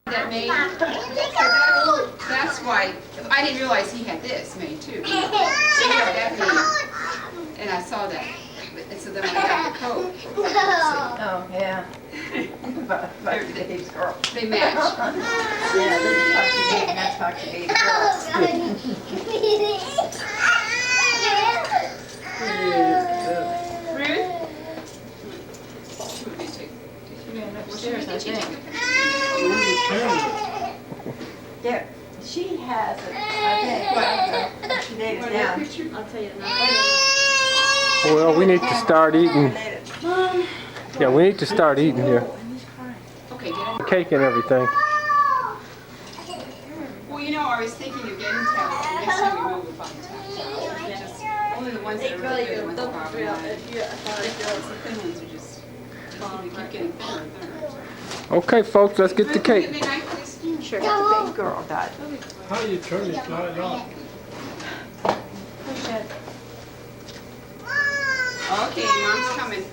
That made. That's why I didn't realize he had this made too. So he had that made, and I saw that. And so then I got the coat. Oh, yeah. But Dave's girl. They match. Yeah, this is Foxy Dave, and that's Foxy Dave's girl. Ruth? Upstairs, I think. There, she has it, I think. She laid it down. I'll tell you now. Well, we need to start eating. Yeah, we need to start eating here. Okay, get him. Cake and everything. Well, you know, I was thinking of getting towels. Next time we move, we'll find towels. Just only the ones that are really good, the ones that bother me. The thin ones are just, they keep getting thinner and thinner. Okay, folks, let's get the cake. Good night, please. Sure, the big girl got. How you turn this light off? Push it. Okay, Mom's coming.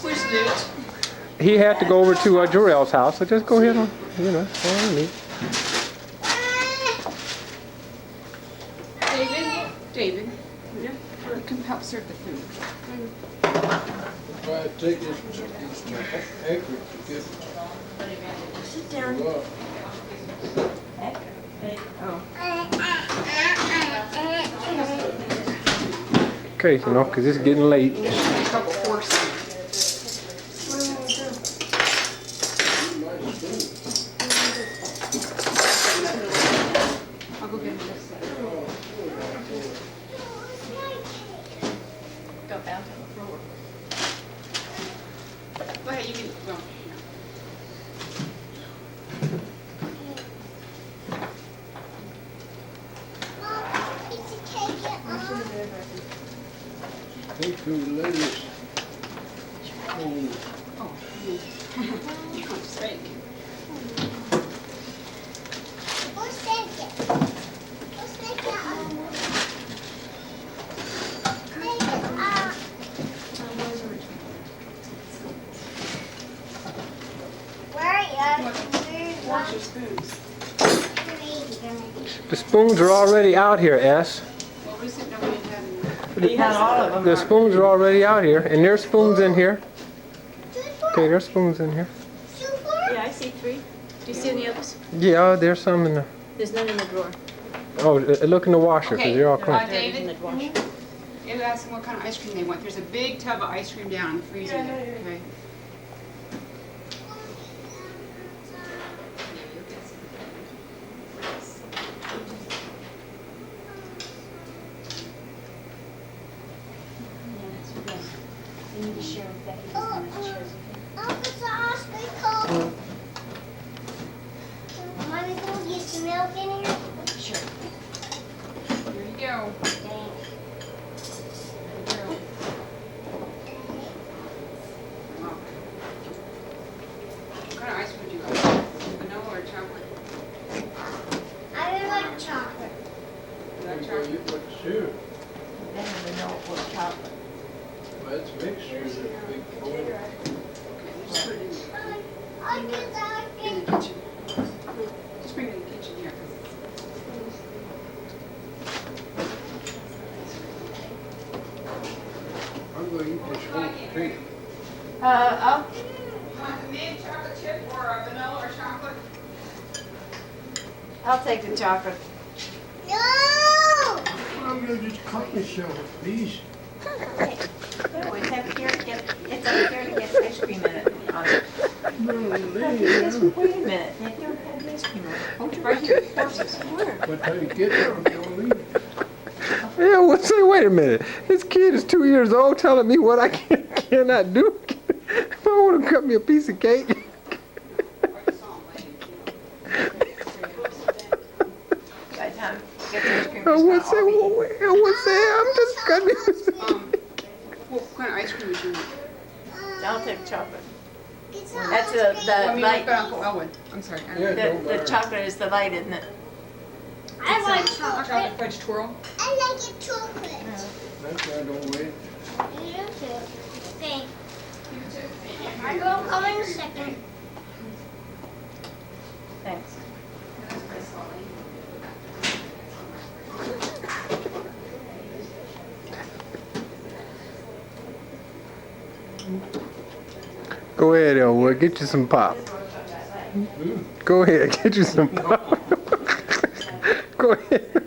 Where's Luke? He had to go over to Jarrell's house, so just go ahead and, you know, follow me. David, you come help serve the food. If I take this anchor to get Sit down. it up. Okay, you know, because it's getting late. A couple forks. I'll go get him this side. Go down to the floor. Go ahead, you can, well, Take two ladies. oh, you want to steak. Wash your spoons. The spoons are already out here, S. What was it? Nobody had. You had all of them. The spoons are already out here, and there's spoons in here. Okay, there's spoons in here. Yeah, I see 3. Do you see any others? Yeah, there's some in the. There's none in the drawer. Oh, look in the washer, because they're all clean. David, you ask them what kind of ice cream they want. There's a big tub of ice cream down in the freezer there. Okay. You need to share with Becky. It's an ice cream cone. Mommy, can we get some milk in here? Sure. Here you go. What kind of ice cream would you like? Vanilla or chocolate? I really like chocolate. You like Well, chocolate? you put sugar. Then we know it was chocolate. Well, it's mixture, it's a big bowl. Okay, just put it in, I get the ice in cream. the kitchen. Just bring it in the kitchen here. I'm gonna eat this whole cake. I'll Want a mint chocolate chip or a vanilla or chocolate? take the chocolate. No! I'm gonna just cut myself, please. It's up here to get ice cream in it. On it. No, Just lady, wait a minute. They don't have ice cream on it. Hold it right here. Where? by the time you get there, I'm gonna leave. Yeah, well, say, wait a minute. This kid is 2 years old telling me what I cannot do. If I want to cut me a piece of cake. By the time you get the ice cream, I it's would not say, all well, I would say, I'm just cutting. What kind of ice cream would you want? I'll take chocolate. It's That's not ice cream. I the mean, light. what about Uncle Elwood? I'm sorry. Yeah, don't The worry. chocolate is the light, isn't it? I like Chocolate chocolate. fudge twirl. I like it chocolate. That's why I don't wait. You do too. Okay. I will come in a second. Thanks. Go ahead, Elwood. Get you some pop. Go ahead. Get you some pop. Go ahead.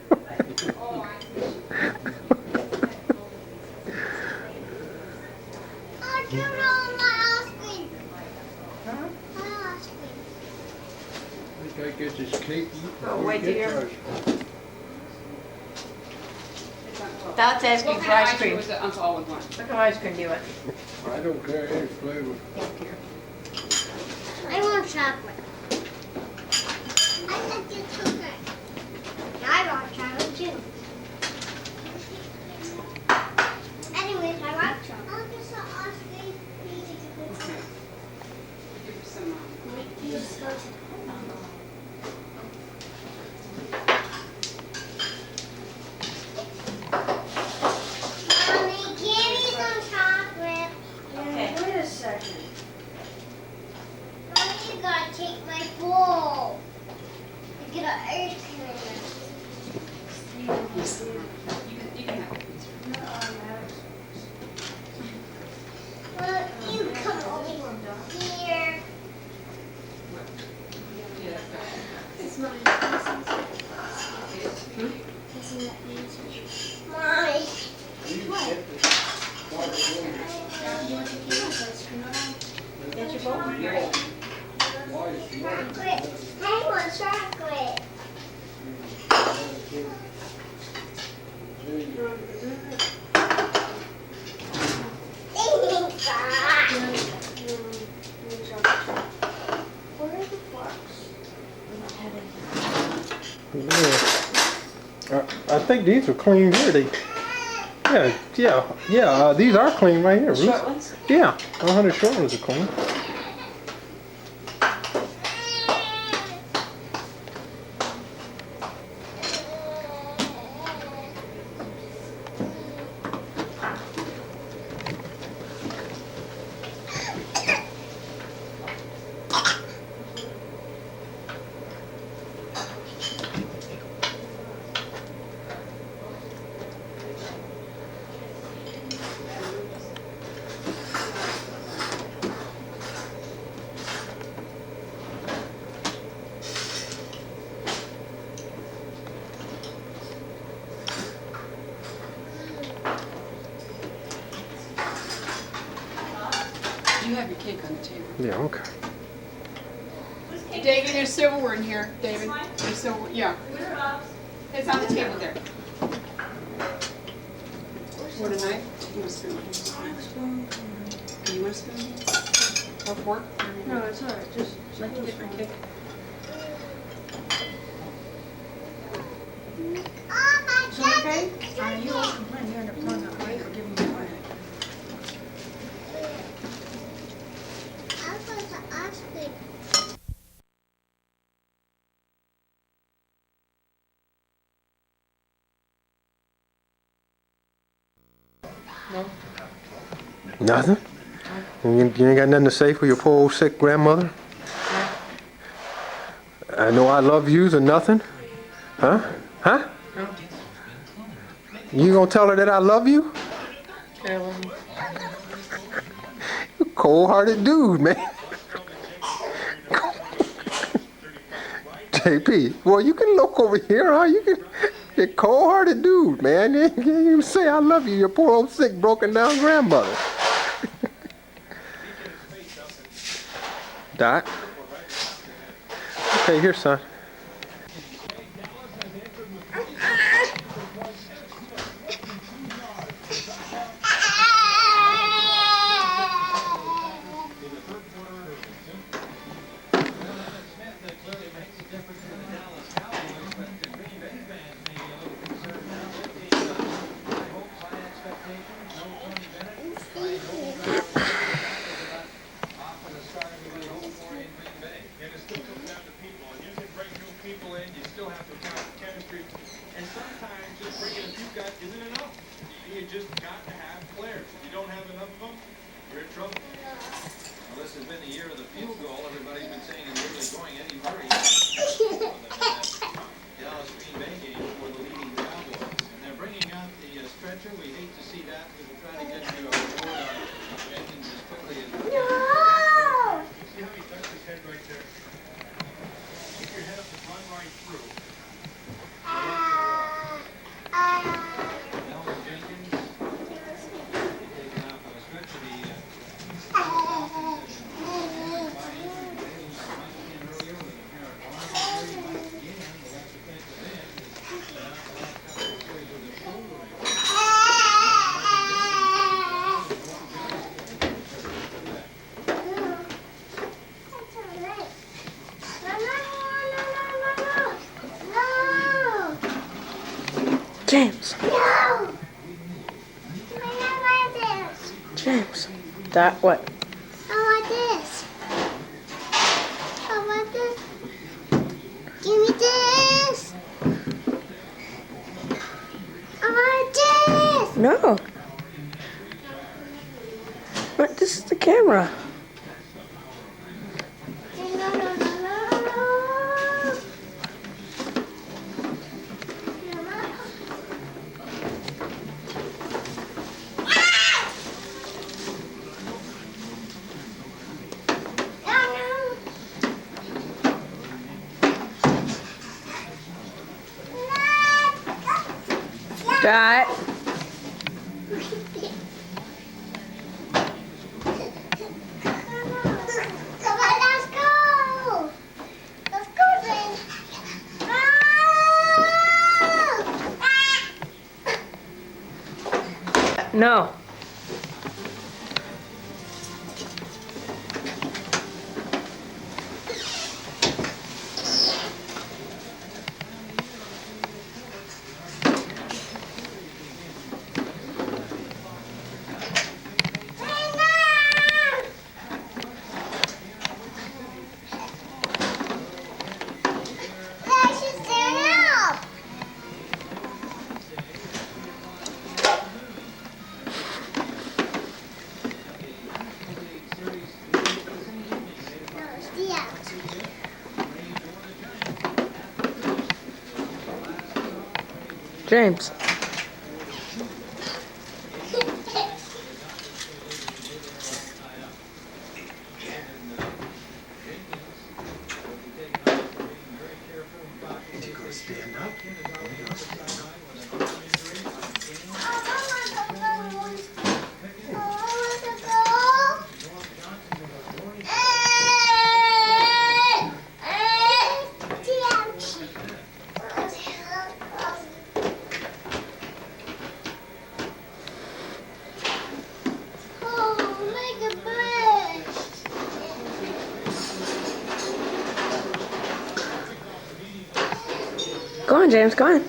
Oh, give it all my ice cream. My ice cream. I think I get this cake. Oh, wait till you're. It's Uncle. That's asking What for kind of ice cream. was it Uncle always want? What kind of ice cream do you want? I don't care any flavor. I want chocolate. I like your chocolate. I want chocolate too. Anyways, I like chocolate. I'll get some ice cream. Okay. Give her some, Mommy, give me some chocolate. Okay. Wait a second. Mommy, you gotta take my bowl. You get an ice cream. you can have it. Well, you come over here. Yeah, that's better. It's mine. Mommy. Get your bowl. Chocolate. I want chocolate. Where are the forks? Yeah. I think these are clean here. Yeah. These are clean right here, Ruth. Short ones? Yeah, 100 short ones are clean. You have your cake on the table. Yeah, okay. David, there's silverware in here, David. There's silverware, yeah. It's on the table there. Want a knife? You want a spoon? Do you want a spoon? Or fork? No, it's all right. Just Like to get my cake? Oh, my Is that okay? You always complain. You end up throwing that away or giving it away. I want the ice cream. Nothing? You ain't got nothing to say for your poor old sick grandmother? I know I love yous or nothing? Huh? Huh? You gonna tell her that I love you? Carolyn. You cold-hearted dude, man. JP, well, you can look over here, huh? You can. You're a cold-hearted dude, man. You can't even say I love you, your poor old sick, broken-down grandmother. Dot. Okay, here, son. this has been the year of the field goal. Everybody's been saying it's really going Eddie Murray Dallas Green Bay game for the leading Cowboys. And they're bringing out the stretcher. We hate to see that, but we're trying to get you a report on Jenkins as quickly as we can. No! See how he ducks his head right there? Keep your head up and run right through. Melvin Jenkins taken out on a stretcher. James. No! I want this. James. That what? I want this. I want this. Give me this. I want this. No. But this is the camera. No, no, no, no. Dot. Come on, let's go. Let's go then. No. James. Is he gonna stand up? Go on, James. Go on.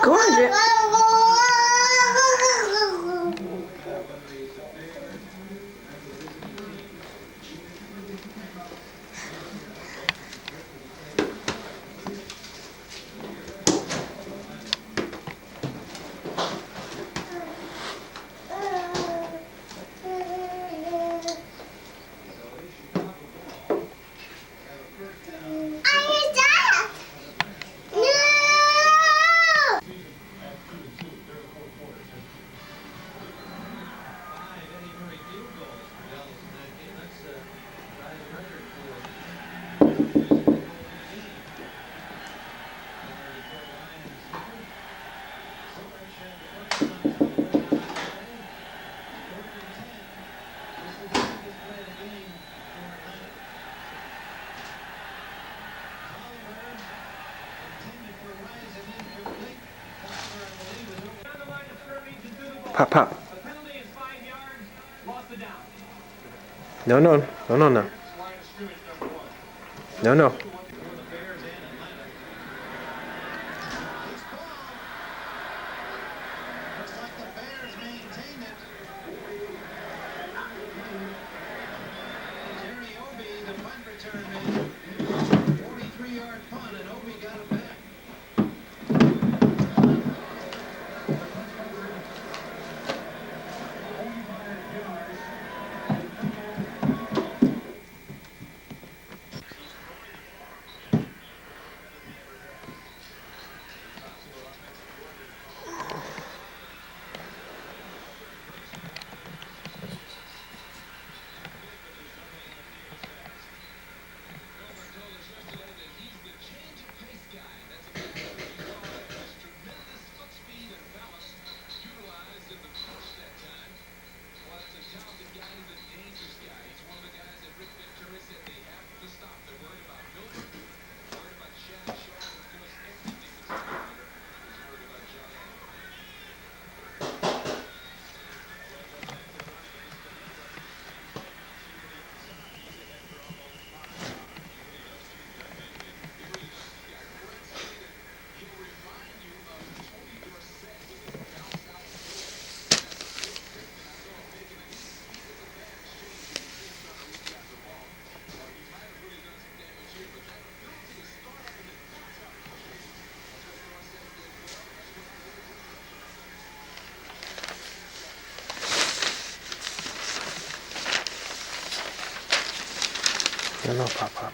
Go on, James. Pop, pop. No, no, no, no, no. No, no. No, no, pop, pop.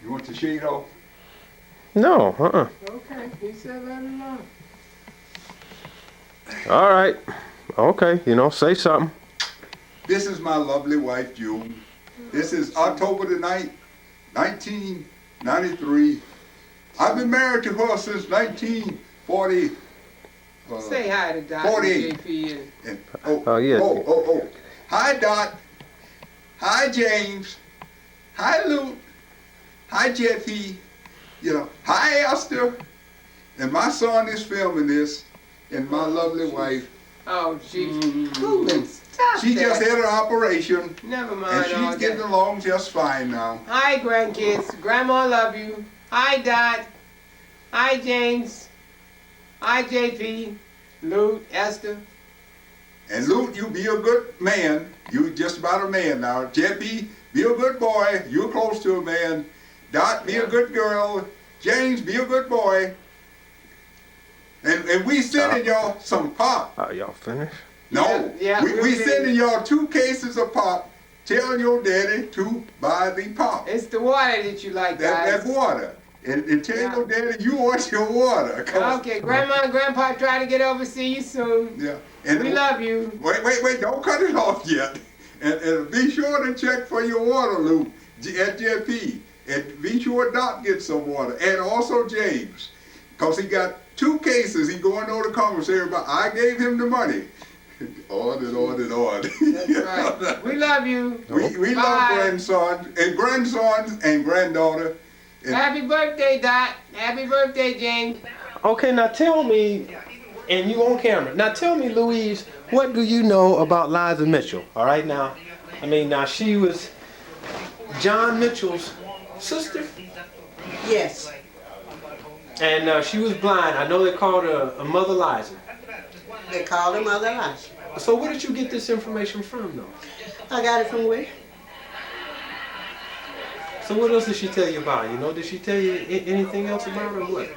You want the shade off? No, Okay, he said let it alone. All right. Okay, say something. This is my lovely wife, June. This is October the 9th, 1993. I've been married to her since 1940. Say hi to Dot 48. and JP. And, Oh, yeah. Oh. Hi, Dot. Hi, James. Hi, Luke. Hi, Jeffy. Hi, Esther. And my son is filming this, and my lovely wife. Oh, jeez. Coolin', stop She that. just had her operation, Never and mind all she's getting that. along just fine now. Hi, grandkids. Grandma love you. Hi, Dot. Hi, James. Hi, JP. Luke, Esther. And Luke, you be a good man. You just about a man now. Jeffy, be a good boy. You're close to a man. Dot, be a good girl. James, be a good boy. And we sending y'all some pop. Y'all finished? No, Yeah, we we're sending y'all 2 cases of pop. Tell your daddy to buy the pop. It's the water that you like, That guys. water. And tell Yeah. your daddy you want your water. 'Cause- Okay, Grandma and Grandpa try to get over. See you soon. Yeah. And We love you. Wait, don't cut it off yet. And be sure to check for your water, Luke, at JP. And be sure Doc gets some water. And also James. Because he got 2 cases. He going over the commissary, but I gave him the money. On. That's right. We love you. We love Bye. grandsons and granddaughter. And Happy birthday, Dot. Happy birthday, James. Okay, now tell me, and you on camera. Now tell me, Louise, what do you know about Liza Mitchell? All right, now I mean, now she was John Mitchell's sister, Yes. and she was blind. I know they called her a Mother Liza. They called her Mother Elijah. So where did you get this information from, though? I got it from where? So what else did she tell you about? You know, did she tell you anything else about her? What?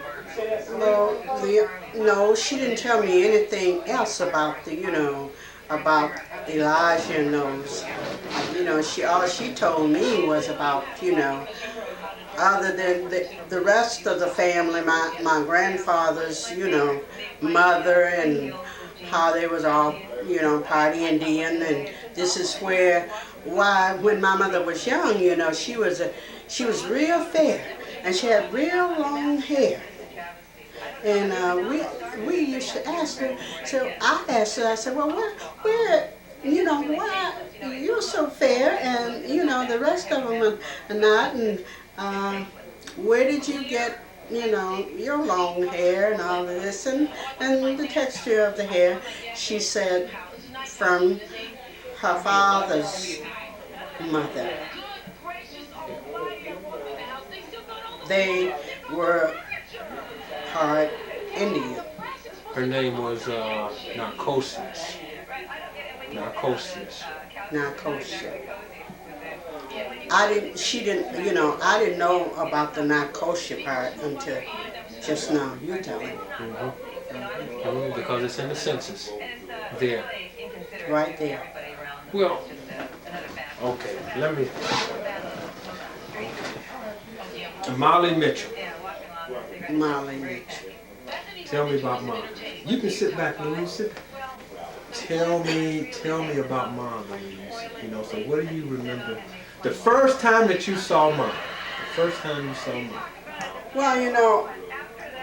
No, she didn't tell me anything else about about Elijah and those. All she told me was about, other than the rest of the family, my grandfather's, mother, and how they was all, party Indian, and this is why when my mother was young, she was real fair, and she had real long hair. And we used to ask her, so I asked her, I said, well, where, why you're so fair, and, the rest of them are not, and where did you get, your long hair and all of this, and the texture of the hair? She said, from her father's mother. They were part Indian. Her name was Narcosis. Narcosis. Narcosis. I didn't know about the Narcosia part until just now. You tell me. Because it's in the census. There. Right there. Well, okay, let me. Molly Mitchell. Molly Mitchell. Tell me about Mom. You can sit back, Louise. Sit back. Tell me about Mom, Louise. So what do you remember? The first time that you saw Mom. The first time you saw Mom. Well,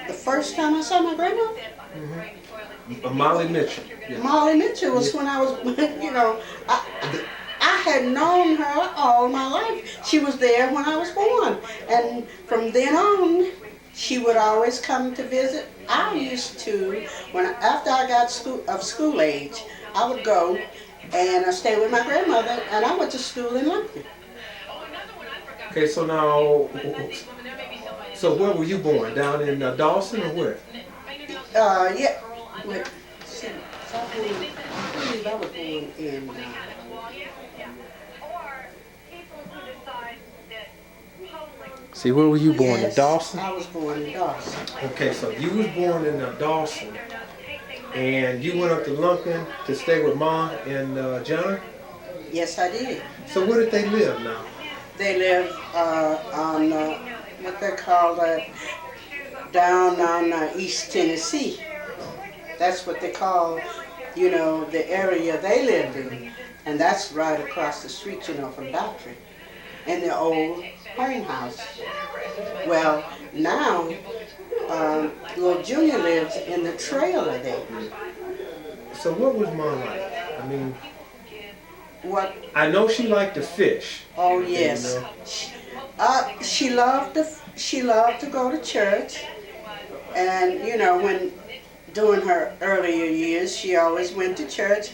the first time I saw my grandmother. Molly Mitchell. Yeah. Molly Mitchell was when I was, I had known her all my life. She was there when I was born. And from then on, she would always come to visit. I used to, after I got of school age, I would go and stay with my grandmother, and I went to school in Lumpkin. Okay, so now, so where were you born? Down in Dawson or where? Yeah. I believe I was born in. See, where were you born? Yes, In Dawson? I was born in Dawson. Okay, so you was born in Dawson, and you went up to Lumpkin to stay with Ma and John? Yes, I did. So where did they live now? They live on what they call down on East Tennessee. That's what they call, the area they lived in. And that's right across the street, from Doctrine. In the old home house. Well, now, little Junior lives in the trailer there. So what was Mom like? I mean, What? I know she liked to fish. Oh yes. She loved to go to church, and when during her earlier years, she always went to church,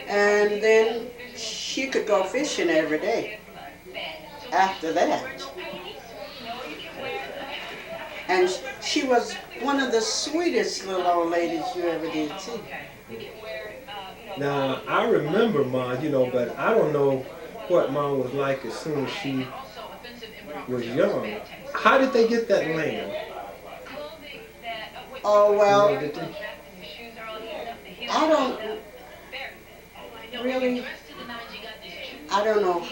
and then she could go fishing every day. After that, and she was one of the sweetest little old ladies you ever did see. Now, I remember Ma, but I don't know what Ma was like as soon as she was young. How did they get that land? Oh, well, Did they? I don't know.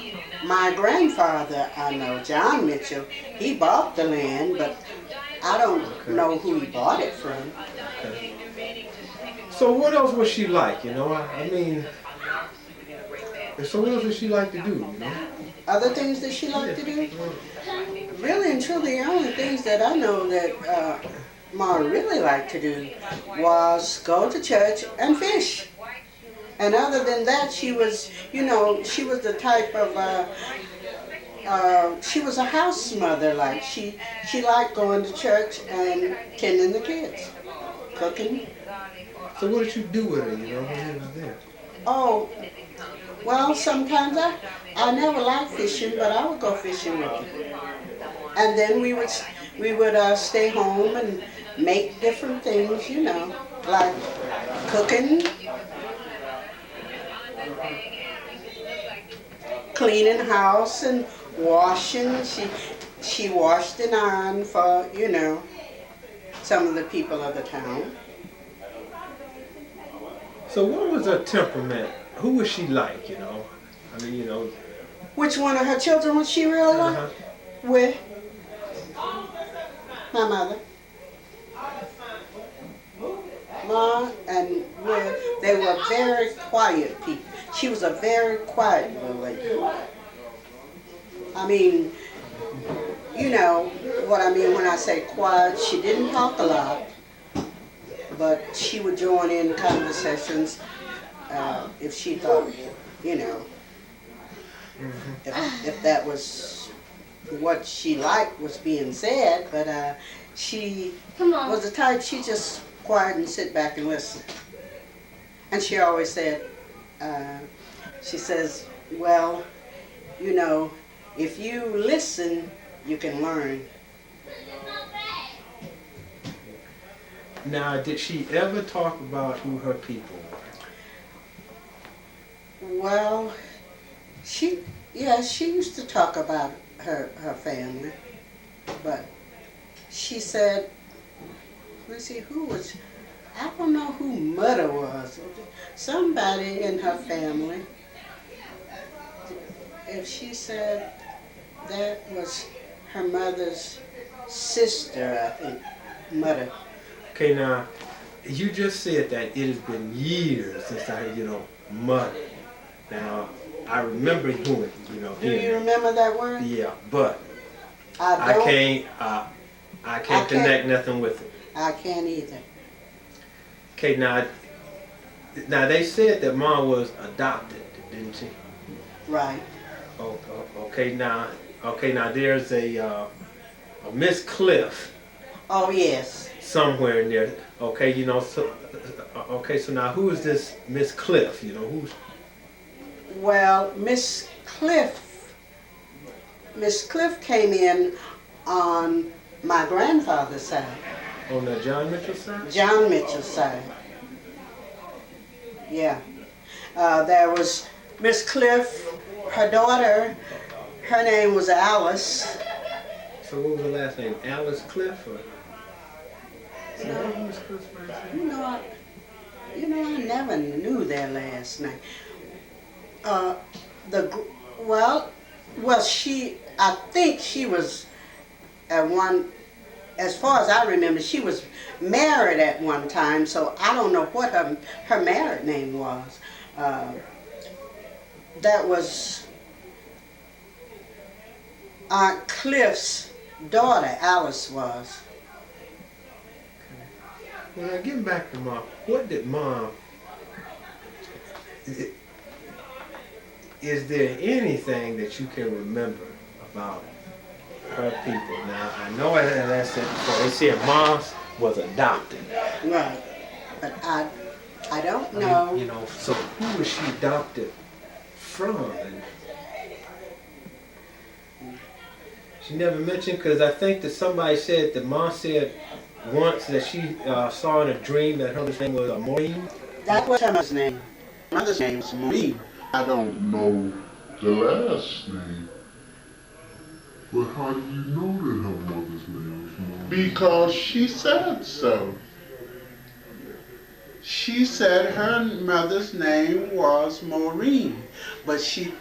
My grandfather, I know, John Mitchell, he bought the land, but I don't know who he bought it from. Okay. So what else was she like, I mean, so what else did she like to do, Other things that she liked to do? Really and truly, the only things that I know that Ma really liked to do was go to church and fish. And other than that, she was, she was the type of, she was a house mother, like. She liked going to church and tending the kids, cooking. So what did you do with her, when you were there? Oh, Well, sometimes I never liked fishing, but I would go fishing with them. And then we would stay home and make different things, you know, like cooking, cleaning house and washing. She washed and ironed for, you know, some of the people of the town. So what was her temperament? Who was she like, you know? I mean, you know. Which one of her children was she real like? Uh-huh. With my mother. Ma and Will, they were very quiet people. She was a very quiet little lady. I mean, you know what I mean when I say quiet. She didn't talk a lot, but she would join in conversations if she thought, you know, if that was what she liked was being said. But she was the type, she just quiet and sit back and listen. And she always said, she says, well, you know, if you listen, you can learn. Now, did she ever talk about who her people were? Well, she used to talk about her family, but she said, let's see, I don't know who Mother was. Somebody in her family. If she said that was her mother's sister, I think, Mother. Okay, now, you just said that it has been years since I, you know, Mother. Now, I remember hearing, you know. Do you remember that word? Yeah, but I can't connect nothing with it. I can't either. Okay, now they said that Mom was adopted, didn't she? Right. Okay, now there's a Miss Cliff. Oh, yes. Somewhere in there. Okay, you know, so now who is this Miss Cliff? You know, who's? Well, Miss Cliff came in on my grandfather's side. On the John Mitchell side? John Mitchell's side. Yeah. There was Miss Cliff, her daughter, her name was Alice. So what was the last name? Alice Cliff? Or? No. I never knew their last name. I think she was at one, as far as I remember, she was married at one time, so I don't know what her married name was. That was Aunt Cliff's daughter, Alice was. Well, now getting back to Mom, what did Mom, is there anything that you can remember about her people? Now, I know as I said before, they said Mom was adopted. Right, but I don't know. You know, so who was she adopted from? And she never mentioned, because I think that somebody said that Mom said once that she saw in a dream that her mother's name was Maureen. That was her mother's name. Mother's name was Maureen. I don't know the last name, but how do you know that her mother's name was Maureen? Because she said so. She said her mother's name was Maureen, but she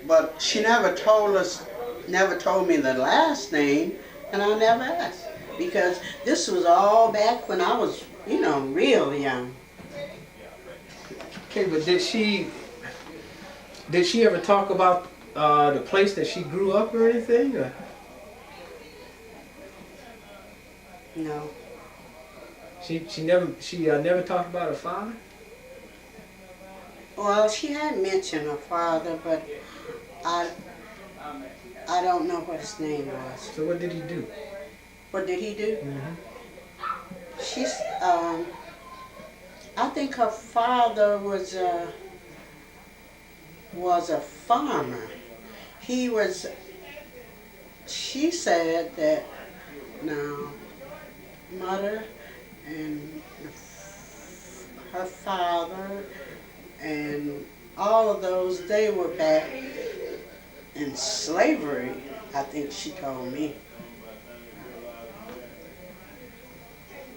never told me the last name, and I never asked, because this was all back when I was, real young. Okay, but did she ever talk about the place that she grew up or anything? Or? No. She never talked about her father? Well, she had mentioned her father, but I don't know what his name was. So what did he do? What did he do? Mm-hmm. I think her father was was a farmer. He was, she said that, now, mother and her father and all of those, they were back in slavery, I think she told me.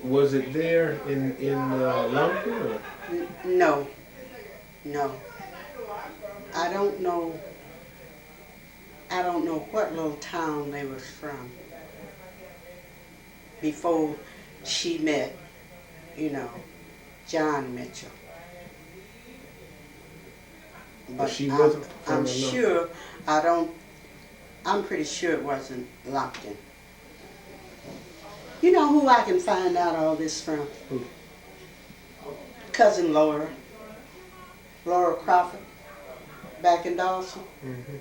Was it there in Lumpkin? Or? No, no. I don't know what little town they was from before she met, John Mitchell. But she wasn't from I'm the sure, I'm pretty sure it wasn't Lumpkin. You know who I can find out all this from? Who? Cousin Laura Crawford, back in Dawson. Mm-hmm.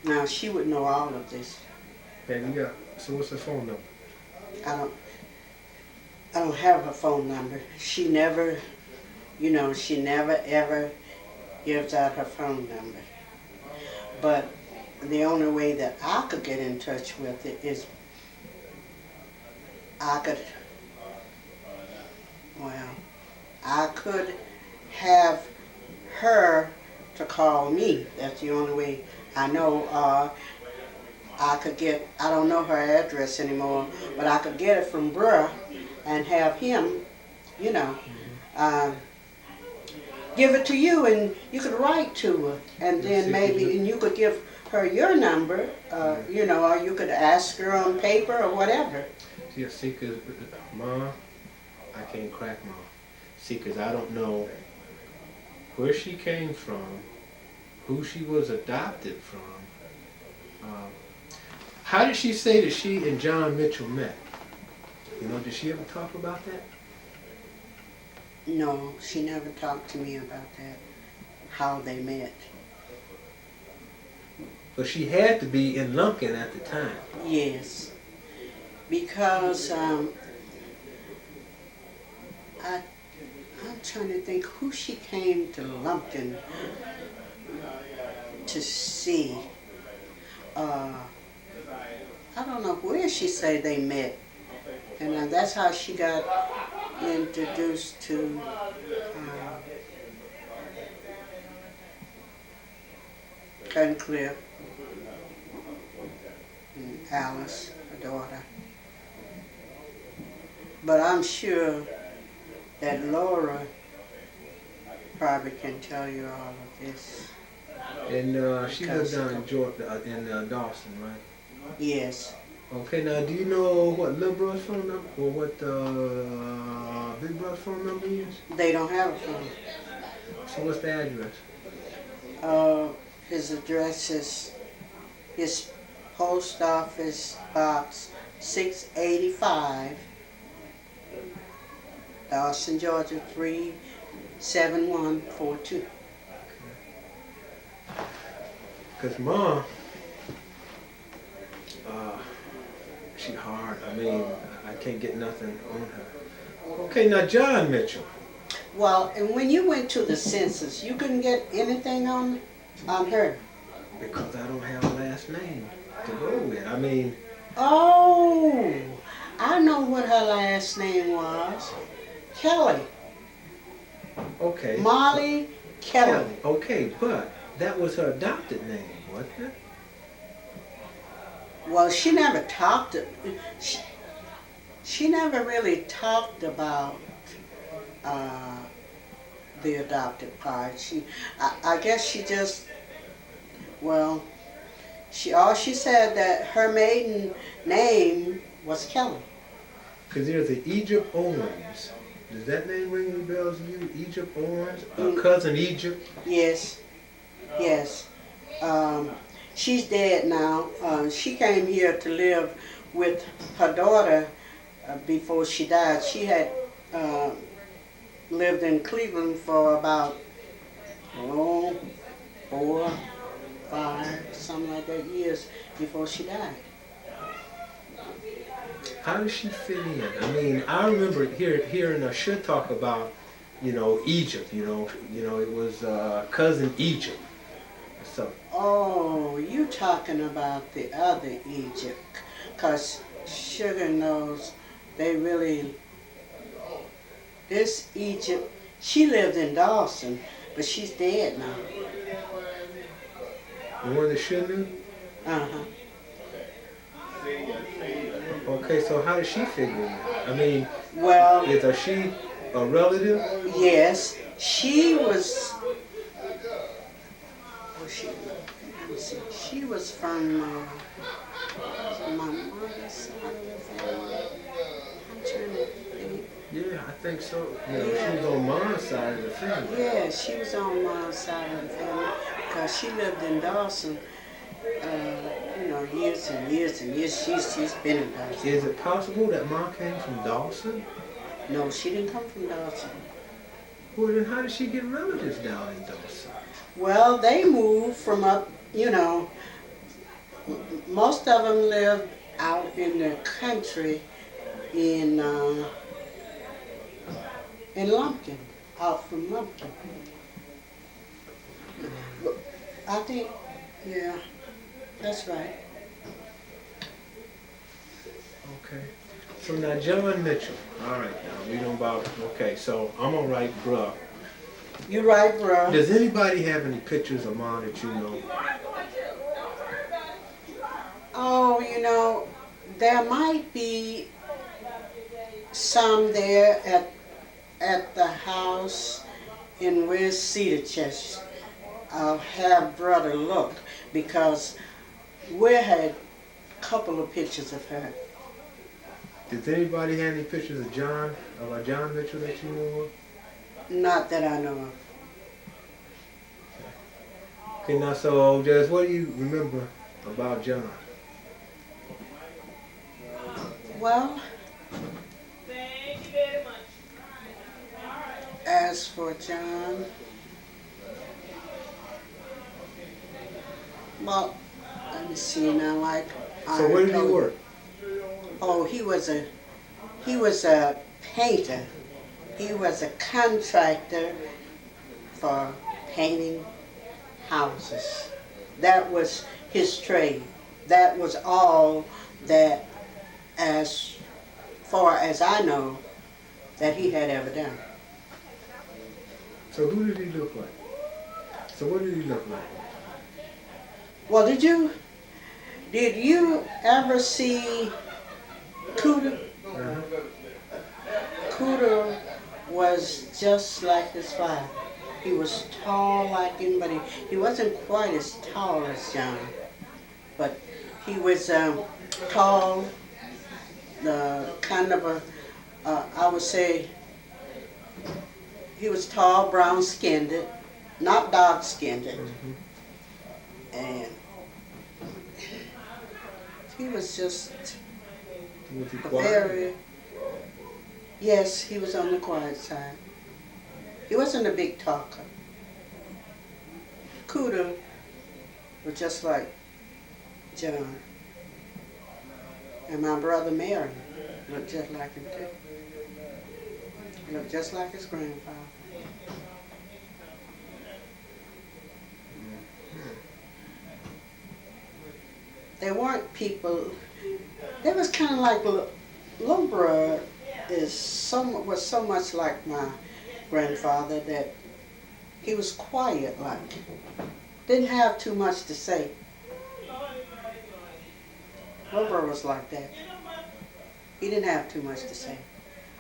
Now she would know all of this. And you got, so what's her phone number? I don't have her phone number. She never, she never ever gives out her phone number. But the only way that I could get in touch with it is I could have her to call me. That's the only way I know. I could get, I don't know her address anymore, but I could get it from Bruh and have him, give it to you, and you could write to her, and then maybe, and you could give her your number, or you could ask her on paper or whatever. Yeah, see, cause Mom, I can't crack Mom. See, cause I don't know where she came from, who she was adopted from. How did she say that she and John Mitchell met? Did she ever talk about that? No, she never talked to me about that, how they met. But she had to be in Lumpkin at the time. Yes, because I'm trying to think who she came to Lumpkin to see. I don't know where she said they met, and that's how she got introduced to Cliff and Alice, her daughter. But I'm sure that Laura probably can tell you all of this. And she lived down in Georgia, in Dawson, right? Yes. Okay, now do you know what little brother's phone number or what big brother's phone number is? They don't have a phone. So what's the address? His address is his post office box 685, Dawson, Georgia 37142. Cause Mom, she hard. I mean, I can't get nothing on her. Okay, now John Mitchell. Well, and when you went to the census, you couldn't get anything on her? Because I don't have a last name to go with. I mean... Oh, I know what her last name was. Kelly. Okay. Molly Kelly. Okay, but that was her adopted name, wasn't it? Well, she never talked. She never really talked about the adopted part. I guess she just, all she said that her maiden name was Kelly. Because there's an Egypt Owens. Does that name ring any bells to you? Egypt Owens? Cousin Egypt? Yes. Yes. She's dead now. She came here to live with her daughter before she died. She had lived in Cleveland for about 4, 5, something like that years before she died. How did she fit in? I mean, I remember hearing her should talk about Egypt, it was cousin Egypt. So, Oh, you talking about the other Egypt. Because Sugar knows they really, this Egypt, she lived in Dawson, but she's dead now. the one that should knew? Uh-huh. Okay, so how did she figure it out? I mean, Well, is she a relative? yes, she was, let me see, she was from my mother's side of the family. I'm trying to think. Yeah, I think so. She was on mom's side of the family. Yeah, she was on mom's side of the family because she lived in Dawson, years and years and years. She's been in Dawson. Is it possible that mom came from Dawson? No, she didn't come from Dawson. Well, then how did she get relatives down in Dawson? Well, they moved from up, most of them lived out in the country in Lumpkin, out from Lumpkin. I think, yeah, that's right. Okay. So now John Mitchell. All right, now we don't bother. Okay, so I'm gonna write bruh. You right, bro. Does anybody have any pictures of mom that you know? Oh, there might be some there at the house in West Cedar Church. I'll have brother look because we had a couple of pictures of her. Does anybody have any pictures of John Mitchell that you know of? Not that I know of. Okay, now so Jess, what do you remember about John? Well, as for John, well, let me see now. Like, So where did he work? Oh, he was a painter. He was a contractor for painting houses. That was his trade. That was all that, as far as I know, that he had ever done. So who did he look like? So what did he look like? Well, did you ever see Cooter? Uh-huh. Cooter was just like his father. He was tall like him, but he wasn't quite as tall as John. But he was tall, kind of I would say, he was tall, brown-skinned, not dark-skinned. Mm-hmm. And he was just Was he a quiet? very, yes, he was on the quiet side. He wasn't a big talker. Cooter was just like John. And my brother Mary looked just like him too. He looked just like his grandfather. They weren't people, they was kind of like, little bro was so much like my grandfather that he was quiet like, didn't have too much to say. Little bro was like that. He didn't have too much to say.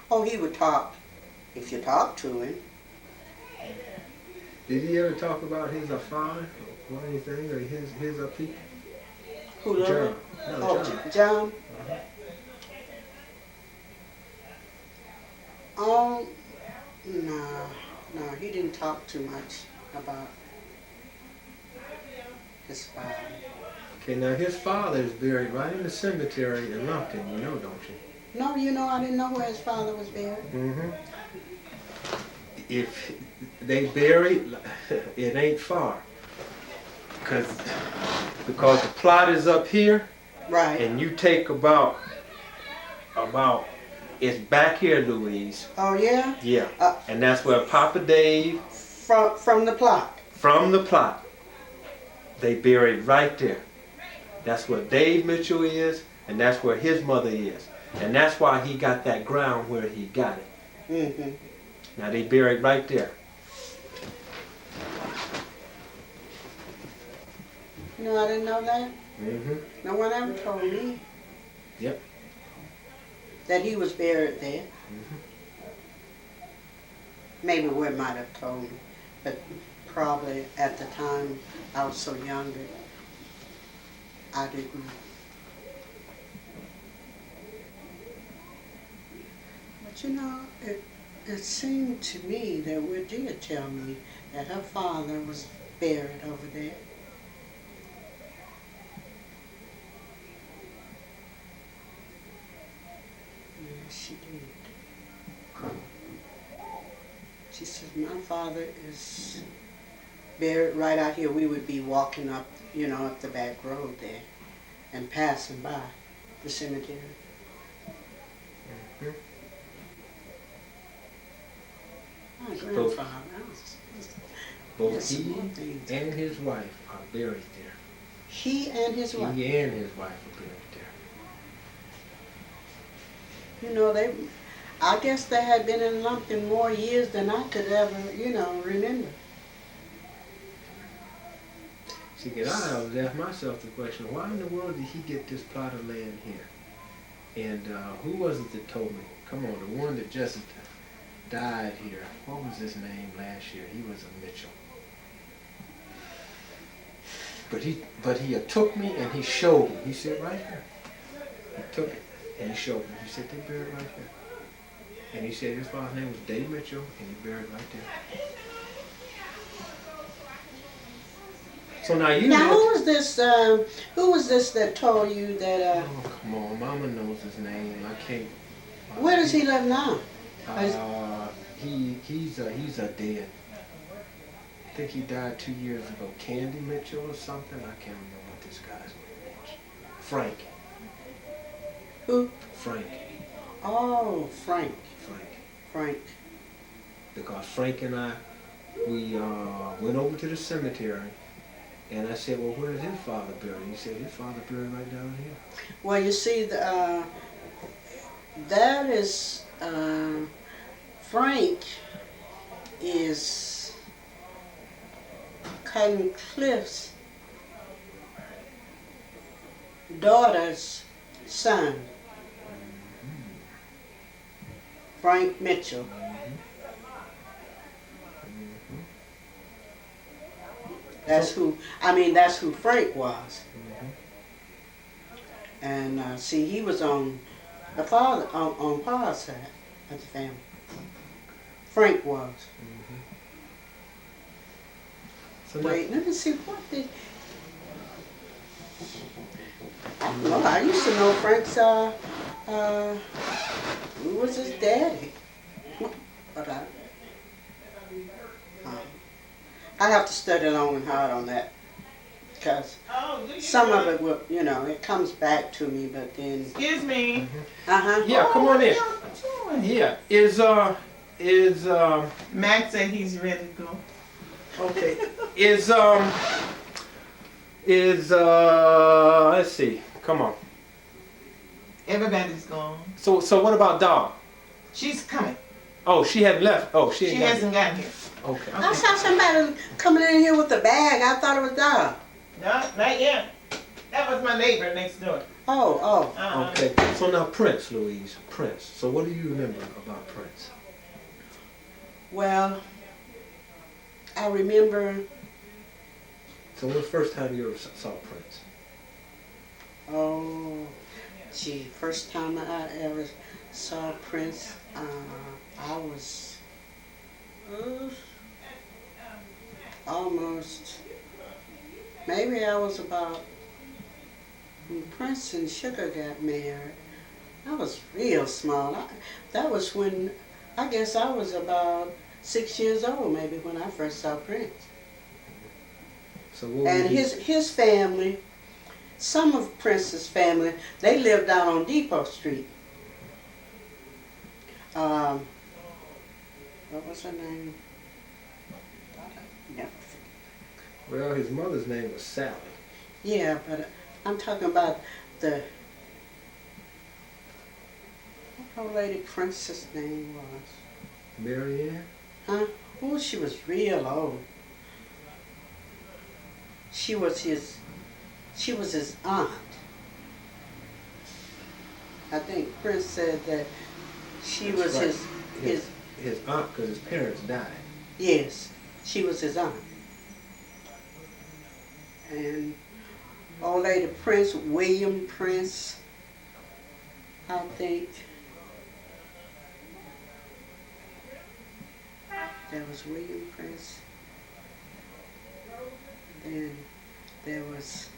Oh, he would talk if you talked to him. Did he ever talk about his father or anything, or his people? Who, Little? John. No, Oh, John. John? No, he didn't talk too much about his father. Okay, now his father is buried right in the cemetery in Lumpkin, don't you? No, I didn't know where his father was buried. Mm-hmm. If they buried, it ain't far. Because the plot is up here, Right. and you take about It's back here, Louise. Oh yeah? Yeah. And that's where Papa Dave. From the plot. From the plot. They buried right there. That's where Dave Mitchell is, and that's where his mother is. And that's why he got that ground where he got it. Mm-hmm. Now they buried right there. No, I didn't know that. Mm-hmm. No one ever told me. Yep. That he was buried there. Mm-hmm. Maybe Wood might have told me, but probably at the time I was so young that I didn't. But you know, it seemed to me that Wood did tell me that her father was buried over there. She did. She said, my father is buried right out here. We would be walking up, you know, up the back road there and passing by the cemetery. Mm-hmm. My grandfather. Both he and his wife are buried there. He and his wife? He and his wife are buried there. You know, I guess they had been in Lumpkin more years than I could ever, you know, remember. See, I always ask myself the question, why in the world did he get this plot of land here? And who was it that told me? Come on, the one that just died here. What was his name last year? He was a Mitchell. But he took me and he showed me. He said, right here. He took it and he showed me. He said, they buried right here. And he said his father's name was Dave Mitchell, and he buried right there. So now you Now know. who was this that told you that Oh, come on, Mama knows his name. I can't. Where does he live now? He's a dead. I think he died 2 years ago. Candy Mitchell or something. I can't remember what this guy's name was. Frank. Who? Frank. Oh, Frank. Frank. Because Frank and I, we went over to the cemetery, and I said, well, where's his father buried? He said, his father buried right down here. Well, you see, that is, Frank is Cotton Cliff's daughter's son. Frank Mitchell. That's who Frank was. And see, he was on the father, on Pa's side of the family. Frank was. So wait, let me see, what did... I don't know, I used to know Frank's, who was his daddy? But I have to study long and hard on that, because some of it will, you know, it comes back to me, but then... Excuse me. Yeah, come on in. Yeah, is Max said he's ready to go. okay. Let's see. Come on. Everybody's gone. So what about Dawn? She's coming. Oh, she hadn't left. Oh, she hasn't gotten here. Okay. I saw somebody coming in here with a bag. I thought it was Dog. No, not yet. That was my neighbor next door. Oh. Okay. So now Prince, Louise. Prince. So what do you remember about Prince? Well, I remember... So when was the first time you ever saw Prince? Oh, gee, first time I ever saw Prince, I was almost, maybe I was about, when Prince and Sugar got married, I was real small. That was when, I guess I was about 6 years old maybe when I first saw Prince. So what and his family, some of Prince's family, they lived out on Depot Street. What was her name? Never forget. Well, his mother's name was Sally. Yeah, but I'm talking about the what old lady Princess' name was. Mary Ann? Huh? Oh, she was real old. She was his aunt. I think Prince said that she That's was right. his aunt, because his parents died. yes, she was his aunt. And old lady Prince, William Prince, I think. There was William Prince. Then there was.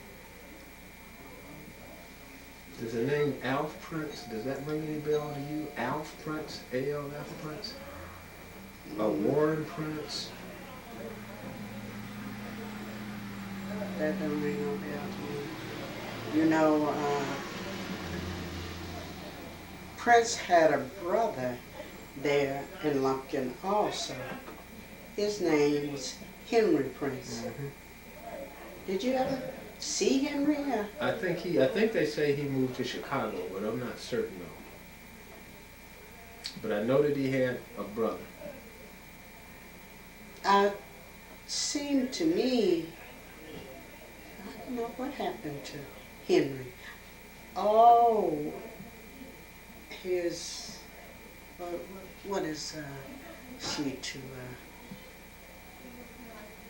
Does the name Alf Prince, does that ring any bell to you? Alf Prince? A-L-F Prince? Warren Prince? That don't ring no bell to me. You know, Prince had a brother there in Lumpkin also. His name was Henry Prince. Mm-hmm. Did you ever see Henry? I think they say he moved to Chicago, but I'm not certain though. But I know that he had a brother. Seemed to me, I don't know what happened to Henry. Oh, his, what is she to,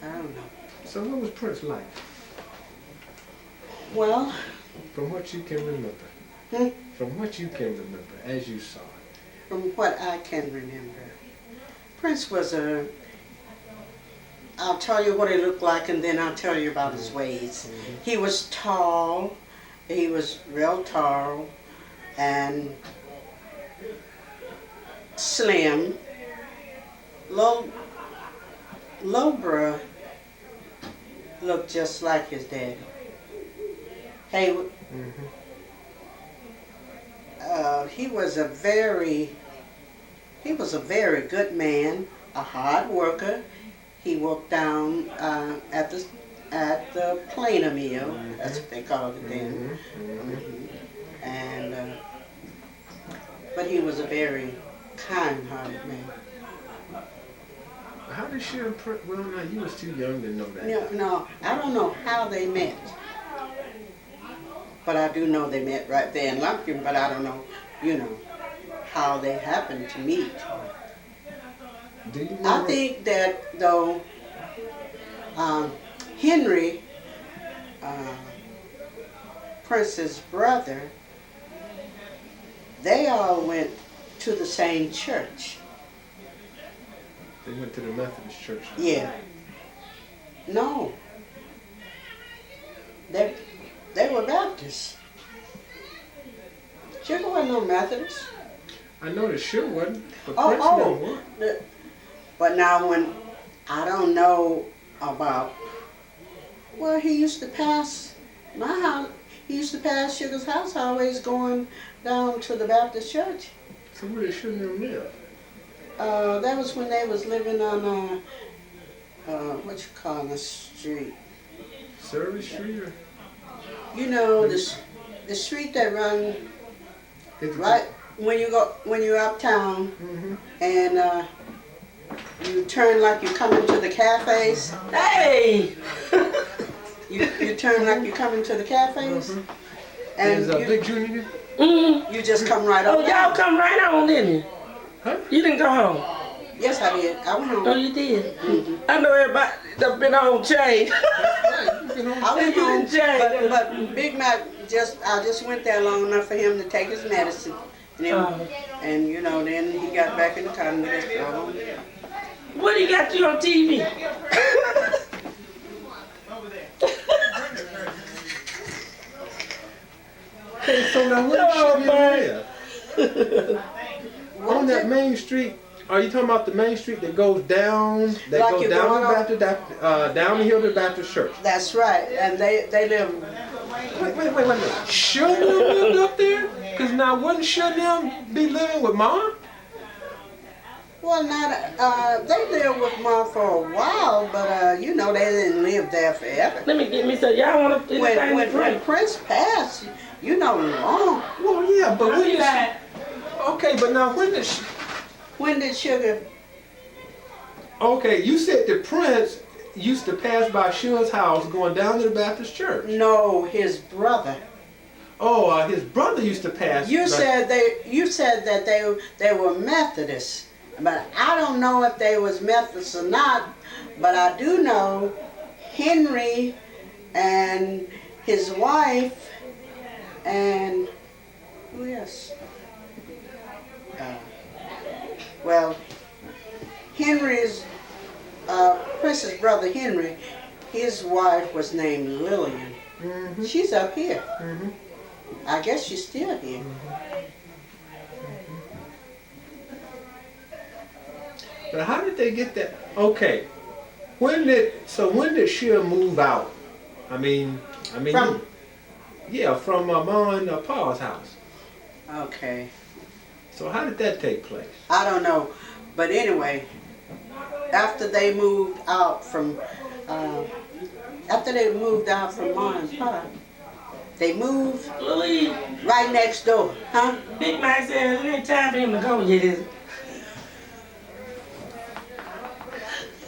I don't know. So what was Prince like? Well, from what you can remember. From what you can remember, as you saw it. From what I can remember. Prince was I'll tell you what he looked like and then I'll tell you about his ways. He was tall, he was real tall and slim. Lobra looked just like his daddy. Haywood. He was a very good man, a hard worker. He worked down at the planer mill, that's what they called it then. And but he was a very kind-hearted man. How did she and Prince? Well, no, you was too young to know that. No, I don't know how they met. But I do know they met right there in Lumpkin, but I don't know, how they happened to meet. Do you I think that, though, Henry, Prince's brother, they all went to the same church. They went to the Methodist church? Yeah. No. They were Baptists. Sugar wasn't no Methodist. I know that sure wasn't, but Prince wasn't. But now I don't know about, well, he used to pass my house. He used to pass Sugar's house always going down to the Baptist church. So where did Sugar live? That was when they was living on, what you call the street? Service Street? Or? The street that run right when you're uptown, and you turn like you're coming to the cafes. Hey! You turn like you're coming to the cafes. And there's a big junior. You just come right up. Oh, y'all come right on, didn't you? Huh? You didn't go home? Yes, I did. I went home. Oh, you did? I know everybody that's been on change. I went home, but Big Mac I just went there long enough for him to take his medicine, and then he got back in the car and we just drove on. What do you got you on TV? Hey, so now where live? On that main street. Are you talking about the main street that goes down? That goes down down the hill to the Baptist church. That's right, and they live. Wait. Sure lived up there? Cause now wouldn't Sure be living with Mom? Well, not, they lived with Mom for a while, but, you know, they didn't live there forever. Let me get me some. Y'all want to When Prince passed, you know, long. Well, yeah, but I'll when be did back. okay, but now When did Sugar? okay, you said the Prince used to pass by Sugar's house going down to the Baptist church. No, his brother. Oh, his brother used to pass. You said that they were Methodists, but I don't know if they was Methodists or not. But I do know Henry and his wife and who else? Well, Henry's Prince's brother Henry, his wife was named Lillian. Mm-hmm. She's up here. Mm-hmm. I guess she's still here. But how did they get that? Okay, when did Sheila move out? I mean, From? Yeah, from Mom and Pa's house. Okay. So how did that take place? I don't know, but anyway, after they moved out from Mom and Pa, they moved Louise, right next door, huh? Big Mike said it ain't time for him to go yet, is it?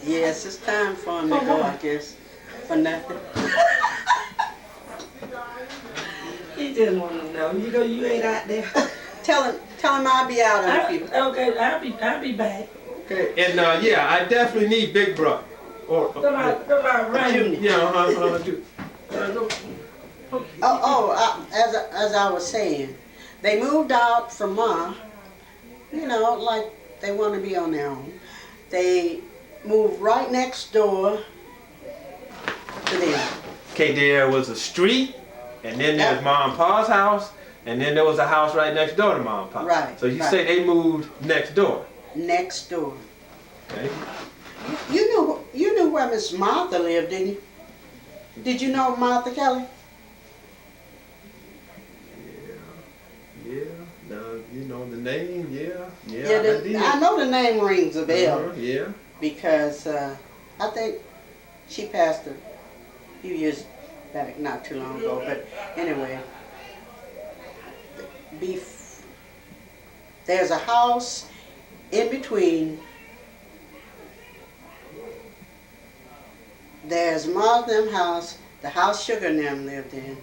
Yes, it's time for him to go, I guess, for nothing. He just want to know. You ain't out there. Tell him I'll be out on a few. Okay, I'll be back. Okay, and yeah, I definitely need Big Bro. Or Come on, running. yeah, As I was saying, they moved out from Mom, you know, like they want to be on their own. They moved right next door to them. Okay, there was a street, and then there was Mom and Pa's house, and then there was a house right next door to Mom and Pa. Right. So you say they moved next door. Next door. Okay. You knew where Miss Martha lived, didn't you? Did you know Martha Kelly? Yeah. Now you know the name. Yeah. I know the name rings a bell. Yeah. Because I think she passed a few years back, not too long ago. But anyway, there's a house in between. There's Ma's them house. The house Sugar and them lived in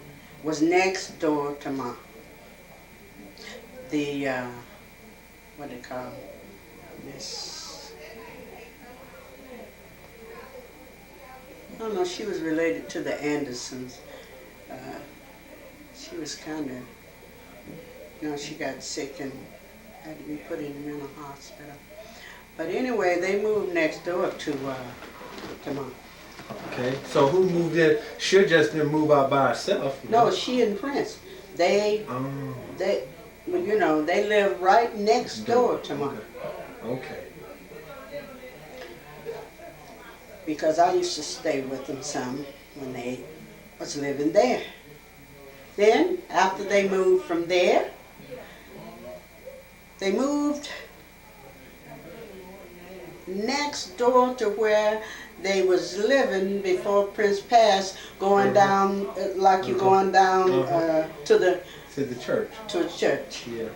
was next door to Ma. The what they call Miss. I don't know. She was related to the Andersons. She was kind of, you know, she got sick and had to be put in the mental hospital. But anyway, they moved next door to Ma. Okay. So who moved in? She just didn't move out by herself. No, she and Prince. They you know, they live right next door to Ma. Okay. Because I used to stay with them some when they was living there. Then, after they moved from there, they moved next door to where they was living before Prince passed, going down, like you're going down to the church. To the church. Yeah.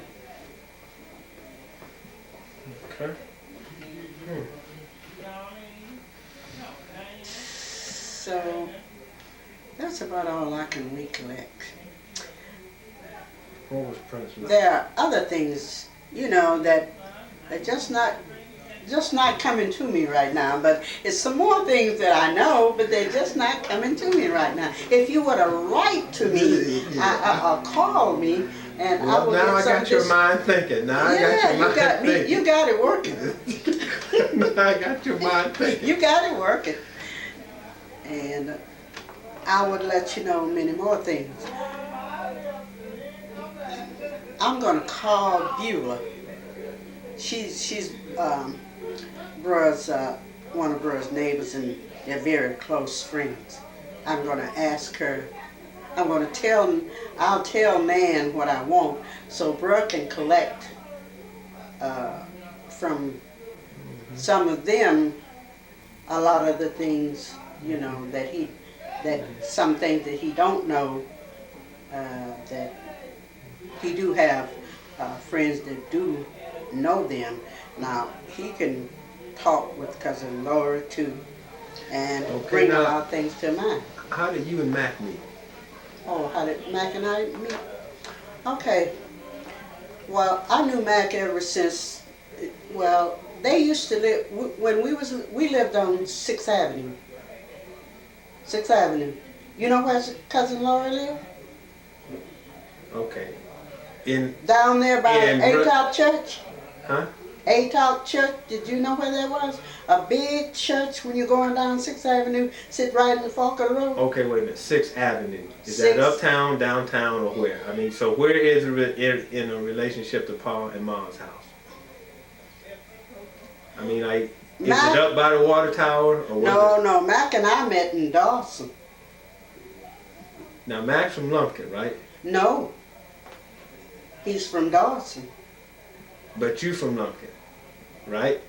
Okay. So, that's about all I can recollect. What was Prince like? There are other things, you know, that are just not coming to me right now. But it's some more things that I know, but they're just not coming to me right now. If you were to write to me or call me, and I would now get I got your mind thinking. Now I got your mind thinking. You got it working. Now I got your mind thinking. You got it working. And I would let you know many more things. I'm gonna call Beulah. She's Bruh's one of Bruh's neighbors, and they're very close friends. I'm gonna ask her. I'll tell Nan what I want, so Bruh can collect from some of them, a lot of the things, that some things that he don't know, that he do have friends that do know them. Now, he can talk with Cousin Laura too, and bring a lot of things to mind. How did you and Mac meet? Oh, how did Mac and I meet? Okay. Well, I knew Mac ever since, well, they used to live, when we lived on 6th Avenue. 6th Avenue. You know where Cousin Laura lived? Okay. Down there by A-Top Church? Huh? A-Top Church, did you know where that was? A big church when you're going down 6th Avenue, sit right in the fork of the road. Okay, wait a minute. 6th Avenue. Is that uptown, downtown, or where? I mean, so where is it in a relationship to Pa and Ma's house? I mean, is it up by the water tower? Or No, Mac and I met in Dawson. Now, Mac's from Lumpkin, right? No. He's from Dawson. But you from Lumpkin, right?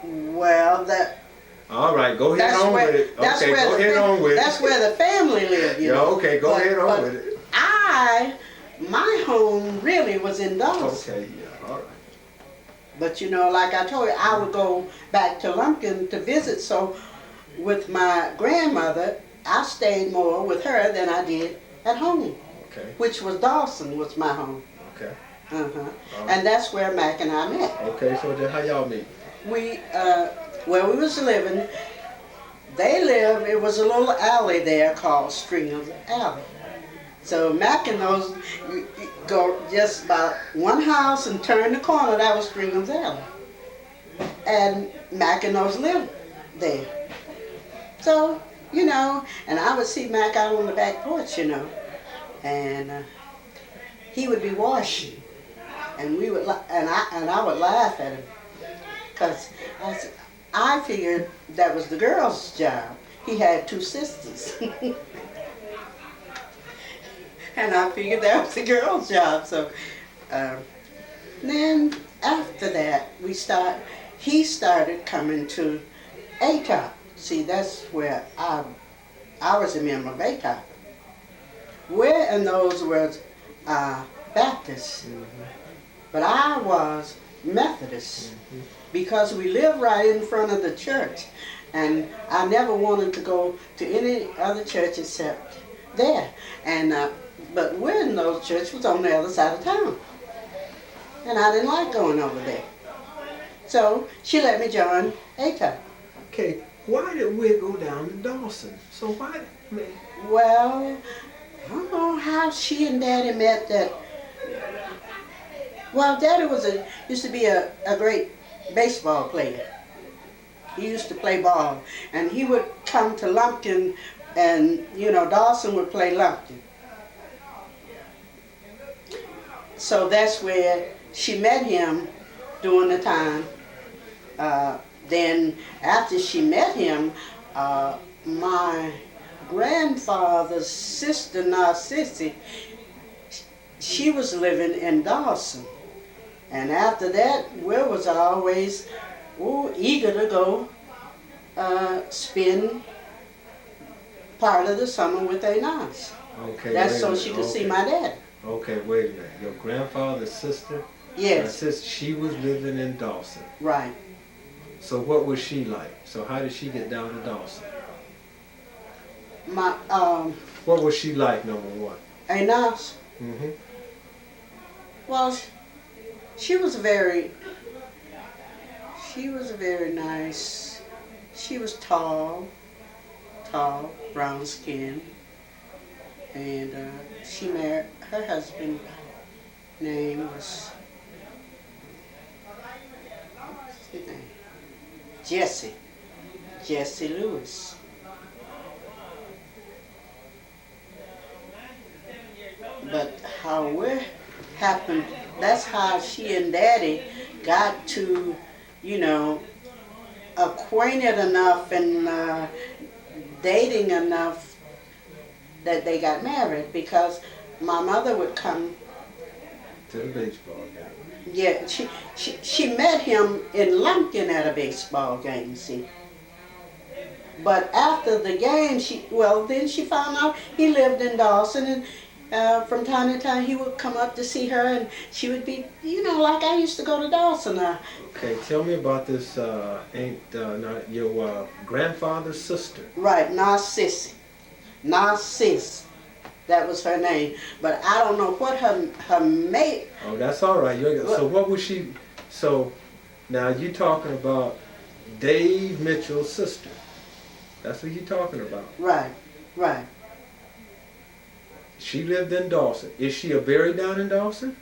Well, that... All right, go ahead on with it. Okay, go ahead on with it. That's where the family lived, you know. Okay, go ahead on with it. My home really was in Dawson. Okay, yeah, all right. But like I told you, I would go back to Lumpkin to visit, so with my grandmother, I stayed more with her than I did at home. Okay. Which was Dawson was my home. Okay. Uh-huh. Right. And that's where Mac and I met. Okay, so then how y'all meet? We, where we was living, it was a little alley there called Stringer's Alley. So Mac and those, you go just about one house and turn the corner, that was Stringer's Alley. And Mac and those lived there. So, and I would see Mac out on the back porch, and he would be washing. And we would, and I would laugh at him, cause I figured that was the girl's job. He had 2 sisters, and I figured that was the girl's job. So then after that, he started coming to A-Top. See, that's where I was a member of A-Top. Where in those was Baptist. But I was Methodist because we lived right in front of the church, and I never wanted to go to any other church except there. And but we're in those church was on the other side of town, and I didn't like going over there. So she let me join A-Top. Okay, why did we go down to Dawson? So why? Well, I don't know how she and Daddy met that. Well, Daddy used to be a great baseball player. He used to play ball, and he would come to Lumpkin, and Dawson would play Lumpkin. So that's where she met him during the time. Then after she met him, my grandfather's sister Narcissi, she was living in Dawson. And after that, we was always eager to go spend part of the summer with their aunts. Okay. That's so she could see my dad. Okay, wait a minute. Your grandfather's sister? Yes. She was living in Dawson. Right. So what was she like? So how did she get down to Dawson? What was she like, number one? A nurse. Mm-hmm. Well, she was very nice. She was tall, brown skin, and she married, her husband name was, what's his name? Jesse Louise. But how it happened, that's how she and Daddy got to, acquainted enough and dating enough that they got married, because my mother would come to the baseball game. Yeah, she met him in Lumpkin at a baseball game, see. But after the game, then she found out he lived in Dawson, and from time to time he would come up to see her, and she would be, like I used to go to Dawson. Okay, tell me about this, not your grandfather's sister. Right, Narcissus. That was her name. But I don't know what her mate. Oh, that's all right. So what was she, so now you talking about Dave Mitchell's sister. That's what you're talking about. Right. She lived in Dawson. Is she buried down in Dawson?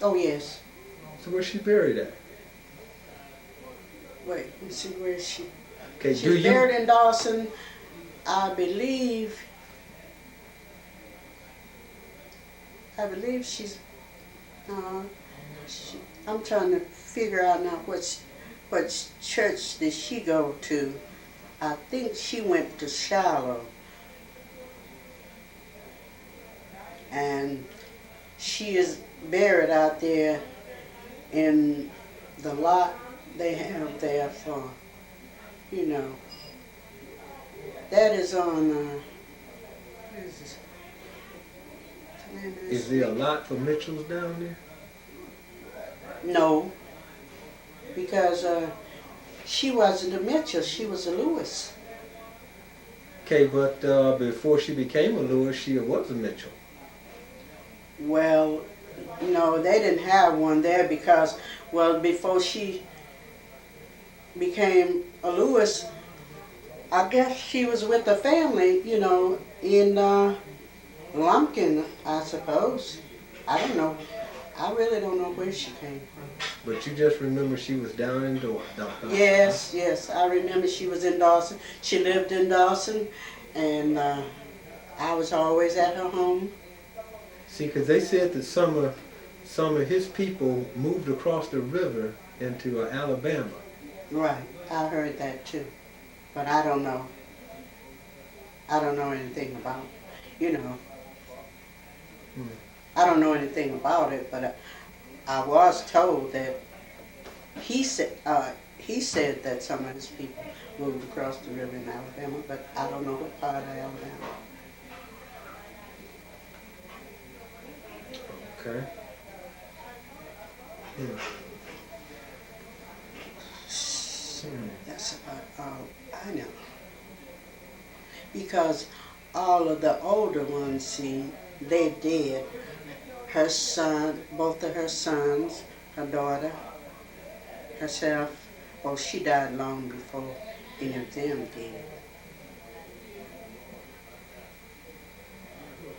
Oh, yes. So where's she buried at? Wait, let's see, where is she? Okay, She's buried in Dawson, I believe she's, I'm trying to figure out now what church did she go to. I think she went to Shiloh. And she is buried out there in the lot they have there for, that is on, what is this? Is there a lot for Mitchells down there? No, because she wasn't a Mitchell, she was a Louise. Okay, but before she became a Louise, she was a Mitchell. Well, they didn't have one there because, before she became a Louise, I guess she was with the family, in Lumpkin, I suppose. I don't know. I really don't know where she came from. But you just remember she was down in Dawson. Yes, I remember she was in Dawson. She lived in Dawson, and I was always at her home. See, because they said that some of his people moved across the river into Alabama. Right, I heard that too, but I don't know. I don't know anything about, I don't know anything about it, but I was told that he said that some of his people moved across the river in Alabama, but I don't know what part of Alabama. Okay. That's about all I know. Because all of the older ones, see, they're dead. Her son, both of her sons, her daughter, herself, she died long before any of them did.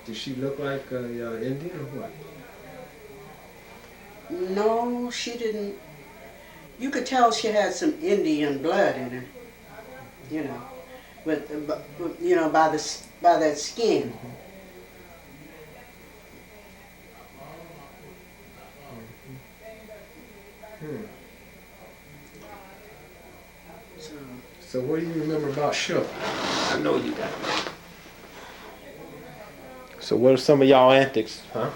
Did she look like an Indian or what? No, she didn't. You could tell she had some Indian blood in her, by that skin. So what do you remember about Sugar? I know you got it. So what are some of y'all antics, huh?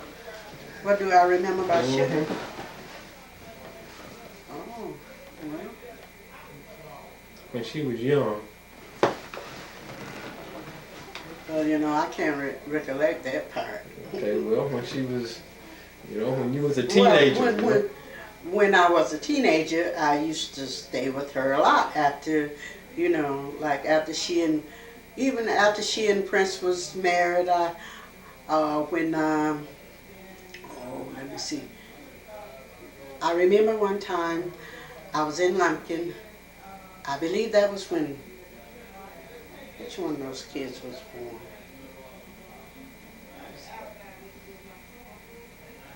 What do I remember about Sugar? Oh, well. When she was young. Well, I can't recollect that part. Okay, well, when she was, when you was a teenager. When I was a teenager, I used to stay with her a lot after, after she and Prince was married. Let me see. I remember one time I was in Lumpkin. I believe that was when, which one of those kids was born?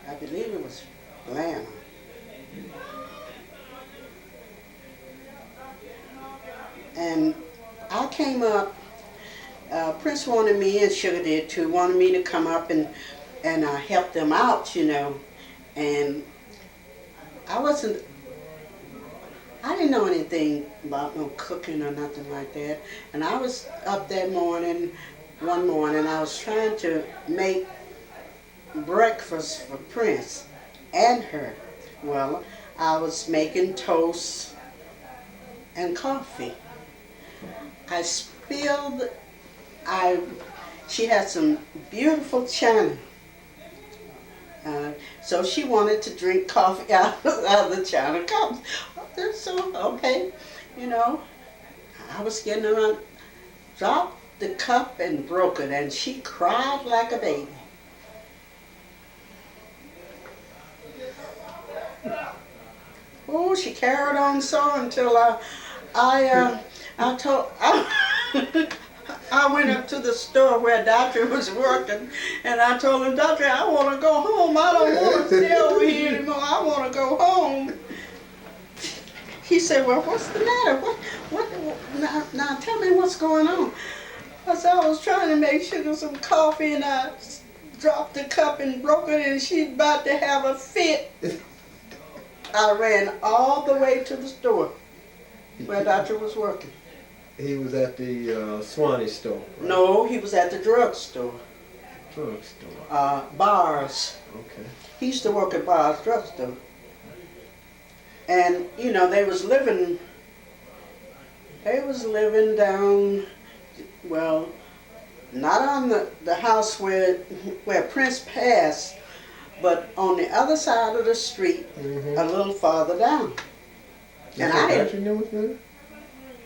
I believe it was Lana. And I came up, Prince wanted me, and Sugar did too, wanted me to come up and help them out, and I didn't know anything about no cooking or nothing like that. And I was up that morning, one morning, I was trying to make breakfast for Prince and her. Well, I was making toast and coffee. I spilled, she had some beautiful china. So she wanted to drink coffee out of the china cups. So, okay, you know, I was getting around, dropped the cup and broke it, and she cried like a baby. Oh, she carried on so until I went up to the store where Doctor was working, and I told him, Doctor, I want to go home. I don't want to stay over here anymore. I want to go home. He said, well, what's the matter? Now tell me what's going on. I said, I was trying to make sugar some coffee, and I dropped the cup and broke it, and she's about to have a fit. I ran all the way to the store where Doctor was working. He was at the Swanee store. Right? No, he was at the drugstore. Drugstore. Bars. Okay. He used to work at Bars drugstore. And, you know, they was living down, well, not on the house where Prince passed, but on the other side of the street, a little farther down. And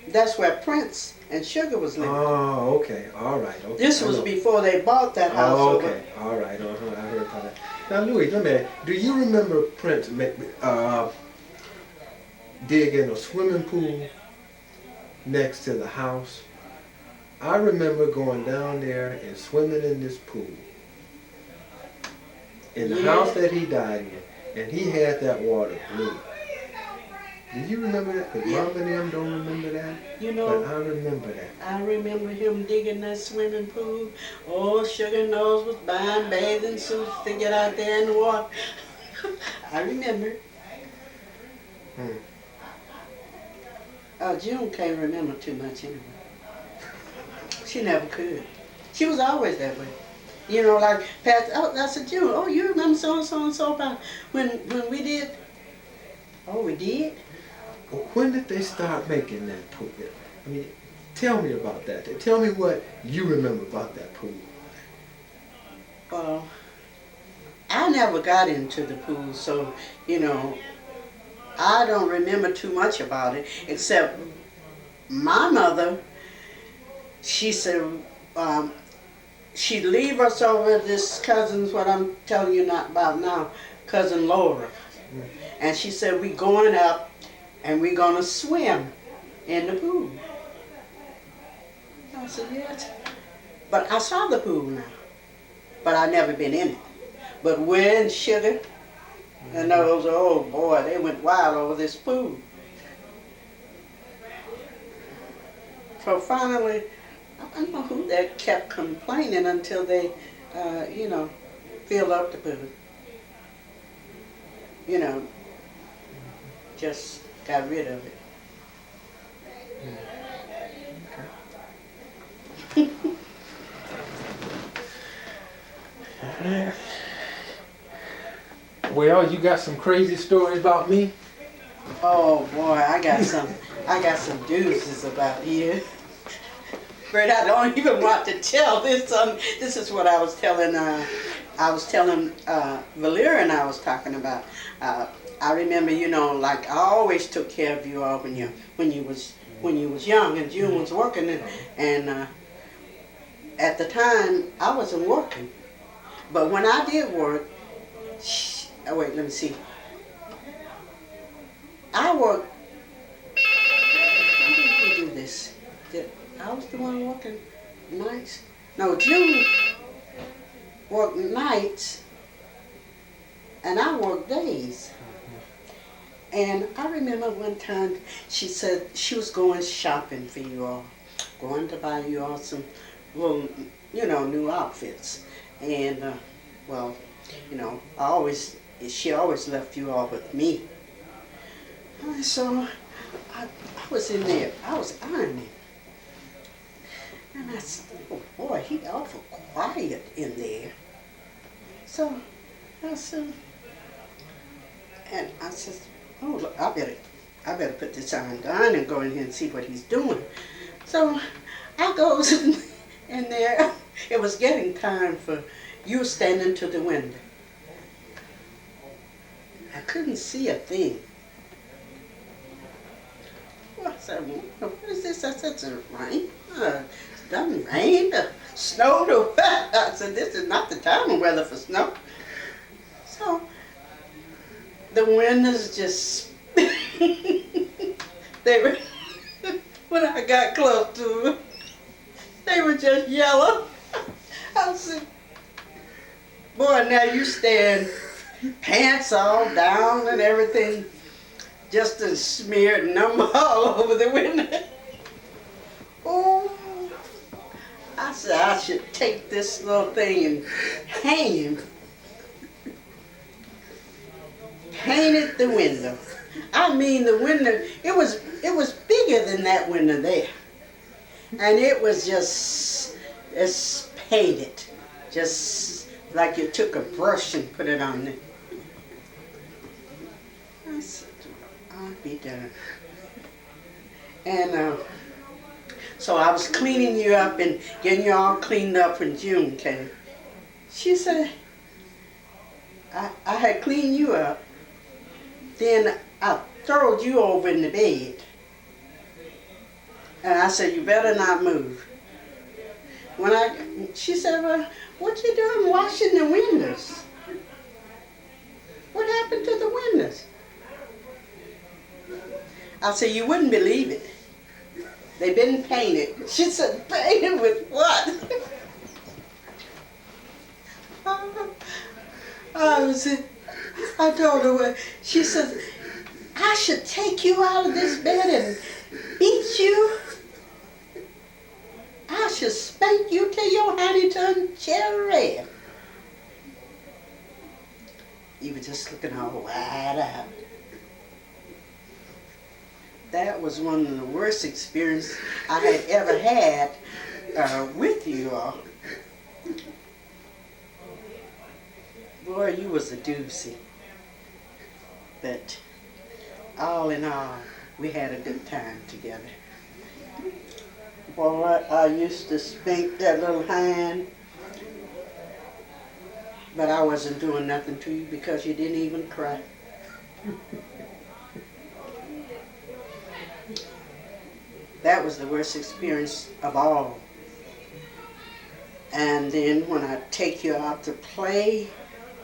that's where Prince and Sugar was living. Oh, okay. All right. Okay. This was before they bought that house. Oh, okay. All right. I heard about that. Now, Louise, do you remember Prince digging a swimming pool next to the house? I remember going down there and swimming in this pool in the house that he died in, and he had that water blue. Do you remember that? Because Mom and them don't remember that. You know, but I remember that. I remember him digging that swimming pool. Oh, Sugar Nose was buying bathing suits to get out there in the water. I remember. June can't remember too much anyway. She never could. She was always that way. You know, like Pat. Oh, I said, June. Oh, you remember so and so about when we did? Oh, we did. When did they start making that pool? I mean, tell me about that. Tell me what you remember about that pool. Well, I never got into the pool, so, you know, I don't remember too much about it, except my mother, she said, she'd leave us over this cousin's, what I'm telling you not about now, cousin Laura. And she said, we going up and we're going to swim in the pool. I said, yes. But I saw the pool now, but I never been in it. But when Sugar and those, oh boy, they went wild over this pool. So finally, I don't know who that kept complaining until they, you know, filled up the pool. You know, just got rid of it. Well, you got some crazy stories about me? Oh boy, I got some doozies about you. But I don't even want to tell this. This is what I was telling Valeria and I was talking about. I remember, you know, like I always took care of you all when you was young, and June was working, and at the time I wasn't working. But when I did work, wait, let me see. I worked. How did we do this? I was the one working nights. No, June worked nights, and I worked days. And I remember one time she said she was going shopping for you all, going to buy you all some little, you know, new outfits. And well, you know, she always left you all with me. And so I was in there, I was ironing. And I said, oh boy, he's awful quiet in there. So I said, And I said, oh, look, I better put this iron down and go in here and see what he's doing. So I goes in there. It was getting time for you standing to the window. I couldn't see a thing. Well, I said, well, what is this? I said, it's a rain. It doesn't rain, snow, or what? I said, this is not the time of weather for snow. So the windows just, they were, when I got close to them, they were just yellow. I said, boy, now you stand pants all down and everything, just a smeared number all over the window. Oh, I said I should take this little thing and hang him. Painted the window. I mean the window, it was bigger than that window there. And it was just painted. Just like you took a brush and put it on there. I said, I'll be done. And so I was cleaning you up and getting you all cleaned up when June came. She said, I had cleaned you up. Then I throwed you over in the bed. And I said, you better not move. She said, well, what you doing washing the windows? What happened to the windows? I said, you wouldn't believe it. They've been painted. She said, painted with what? I told her, she said, I should take you out of this bed and beat you. I should spank you till your honey turned cherry red. You were just looking all wide out. That was one of the worst experiences I had ever had with you all. Boy, you was a doozy. But all in all, we had a good time together. Boy, I used to spank that little hand, but I wasn't doing nothing to you because you didn't even cry. That was the worst experience of all. And then when I take you out to play,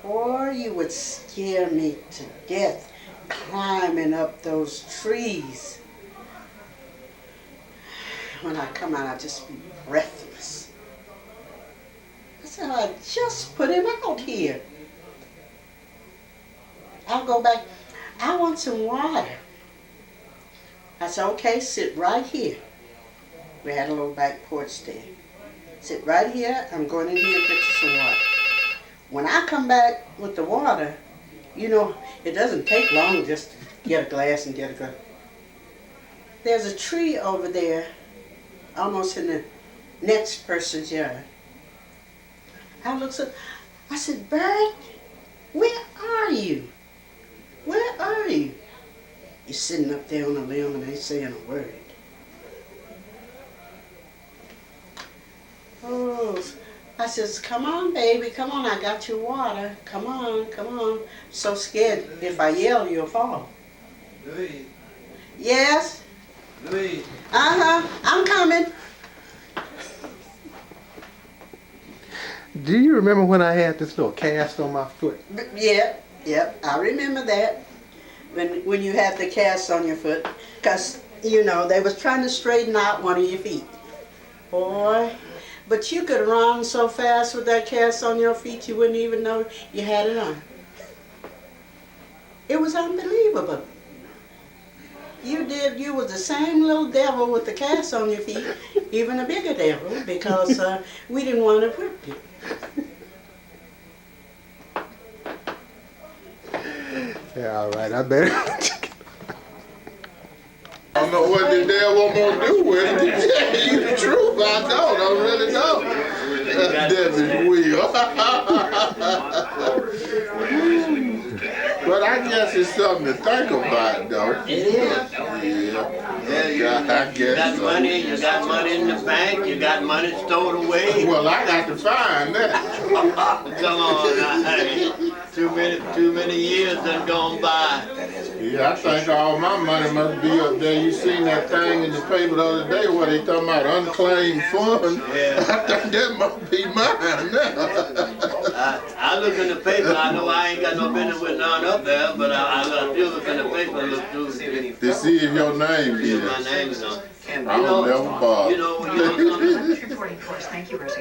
boy, you would scare me to death climbing up those trees. When I come out, I'd just be breathless. I said, I just put him out here. I'll go back. I want some water. I said, okay, sit right here. We had a little back porch there. Sit right here. I'm going in here and get you some water. When I come back with the water, you know, it doesn't take long just to get a glass and get a glass. There's a tree over there, almost in the next person's yard. I looked up, I said, Bird, where are you? Where are you? You're sitting up there on a limb and ain't saying a word. Oh, I says, come on, baby, come on, I got your water. Come on, come on. I'm so scared if I yell, you'll fall. Louise. Yes? Louise. I'm coming. Do you remember when I had this little cast on my foot? Yeah, I remember that. When you had the cast on your foot, because, you know, they was trying to straighten out one of your feet. Boy, but you could run so fast with that cast on your feet you wouldn't even know you had it on. It was unbelievable. You was the same little devil with the cast on your feet, even a bigger devil, because we didn't want to whip you. Yeah, all right, I better. I don't know what the devil gonna do with it. To tell you the truth, I really don't. That's will. But I guess it's something to think about, though. It is. Yeah, I You got guess so. money, you got money in the bank, you got money stored away. Well, I got to find that. Come on, too many years done gone by. Yeah, I think all my money must be up there. You seen that thing in the paper the other day where they talking about unclaimed funds? Yeah. I think that must be mine now. I look in the paper, I know I ain't got no business with none up there, but I still look in the paper and look through To see if your name see if is. my name is on. I don't never bother. You know something?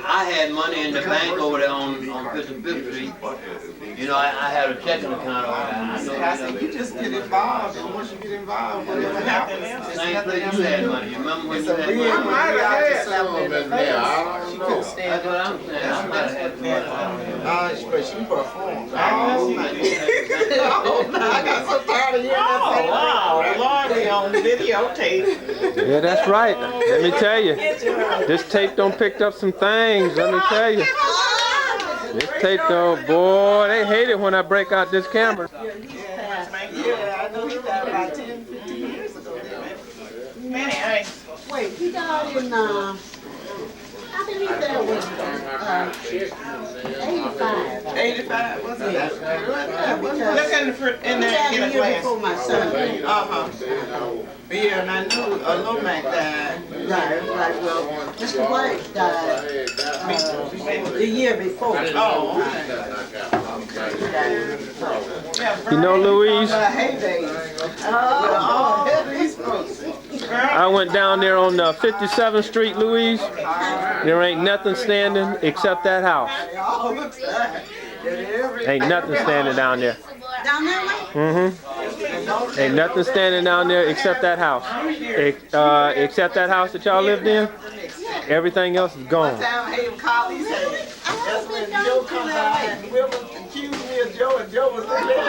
I had money in the bank over there on 55th Street. You know, I had a checking account over there. I know You just get involved, and once you get involved, whatever happens. same place you had money. You remember when you had money? I might have had some in there. I don't know. That's what I'm saying. I might have had money. But she performed. Oh, I got so tired of hearing that. Oh, wow. Lordy on videotape. Yeah, that's right. Let me tell you. This tape done picked up some things, let me tell you. This tape done, boy, they hate it when I break out this camera. Yeah, I know he died about 10, 15 years ago. Wait, he died in, I believe that was, 85. 85, was it? Yeah, Look in the he died a year before my son. Yeah, and I knew a little Mac died. Right, it was like, well, Mr. White died the year before. Oh, You know, Louise, I went down there on 57th Street, Louise. There ain't nothing standing except that house. Ain't nothing standing down there. Down that way? Mm-hmm. Ain't nothing standing down there except that house. Except that house that y'all lived in. Everything else is gone.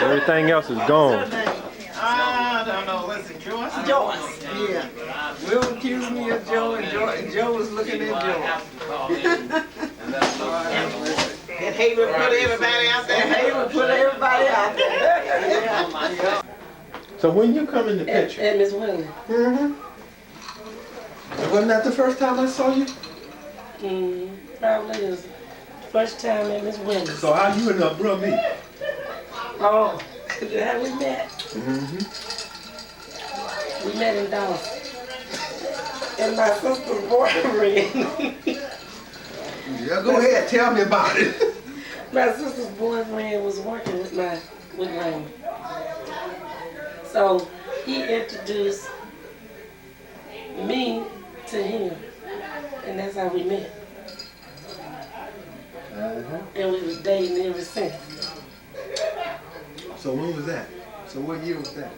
Everything else is gone. I don't know. Listen, Joyce. Yeah. Will accused me of Joe, and Joe was looking at Joe. And Hayward put everybody out there. So when you come in the picture, And Miss Willie. wasn't that the first time I saw you? Probably is the first time at Miss Willie. So how you and her bro meet? Oh, how we met? We met in Dallas. And my sister's boyfriend. Yeah, go ahead, tell me about it. My sister's boyfriend was working with Raymond. So he introduced me to him, and that's how we met. And we was dating ever since. So when was that? So what year was that?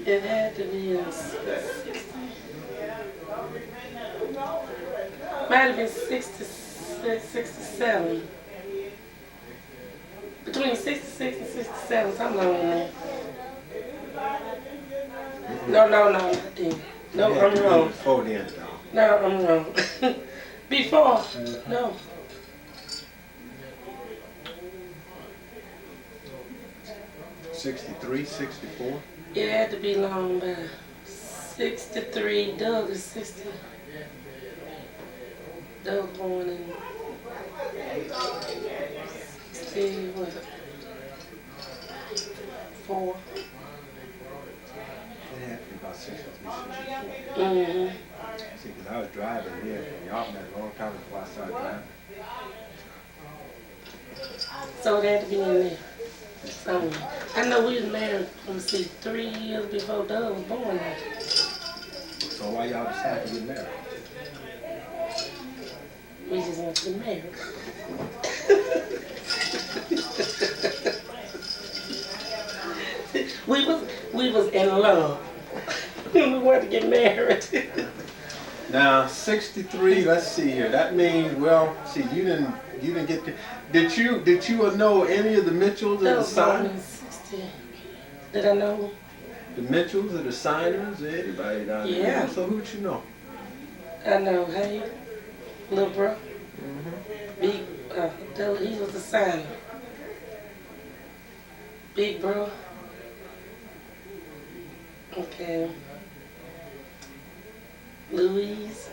It had to be in 60. Might have been 67. Between 66 and 67, something along in there. No, not then. No, I'm wrong. Before then, though. No, I'm wrong. Before? No. '63, '64. It had to be long by 63. Doug is 60. Doug born in 64. It had to be about 63, 64. See, because I was driving there, and y'all met a long time before I started driving. So it had to be in there. I know we was married, 3 years before Doug was born. So why y'all decided to get married? We just want to get married. we was in love. We wanted to get married. Now, 63, let's see here. That means, well, see, you didn't get to, did you know any of the Mitchells or the signers? 60. Did I know? The Mitchells or the signers or anybody down there? Yeah. So who'd you know? I know, hey, little bro. Big, he was the signer. Big bro. Okay. Louise.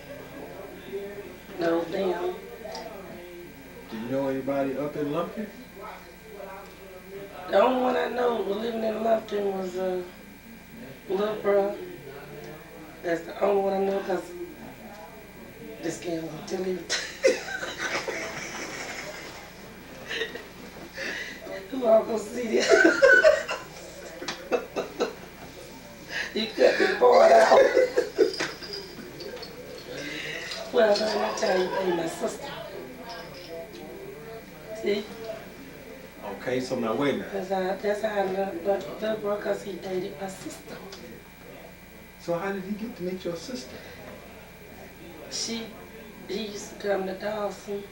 No, damn. Do you know anybody up in Lumpkin? The only one I know was living in Lumpton was little bro. That's the only one I know because this guy will tell you. Who all gonna see this? You cut this board out. Well, during that time, you paid my sister. See? Okay, so now wait a minute. That's how I learned little bro, because he dated my sister. So how did he get to meet your sister? He used to come to Dawson,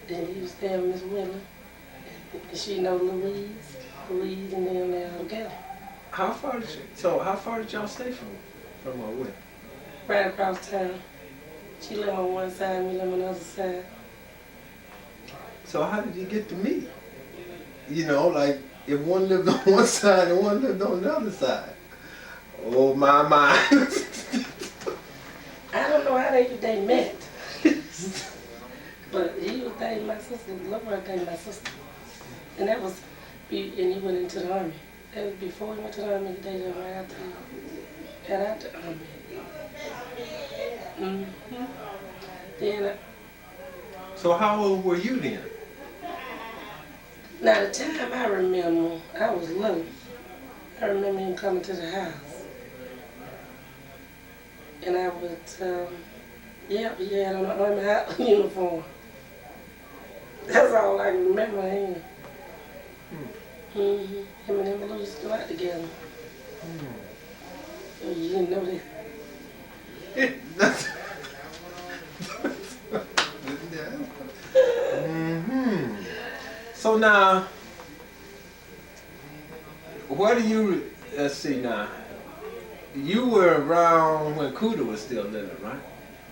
and he was there with Miss Willa. And she know Louise, and then they all together. How far did y'all stay from where? Right across town. She lived on one side, we live on the other side. So how did you get to meet? You know, like if one lived on one side and one lived on the other side. Oh my. I don't know how they met. But he was dating my sister, Lover dating my sister. And that was, and he went into the Army. That was before he went to the Army, he dated her right after he got out the Army. Mm-hmm. Then, So how old were you then? now the time I remember, I was little. I remember him coming to the house. And I would, he had on an Army uniform. That's all I can remember him. Mm-hmm. Him and him and Louise used to go out together. Oh, you didn't know that? So now, what do you, let's see now, you were around when Cooter was still living, right?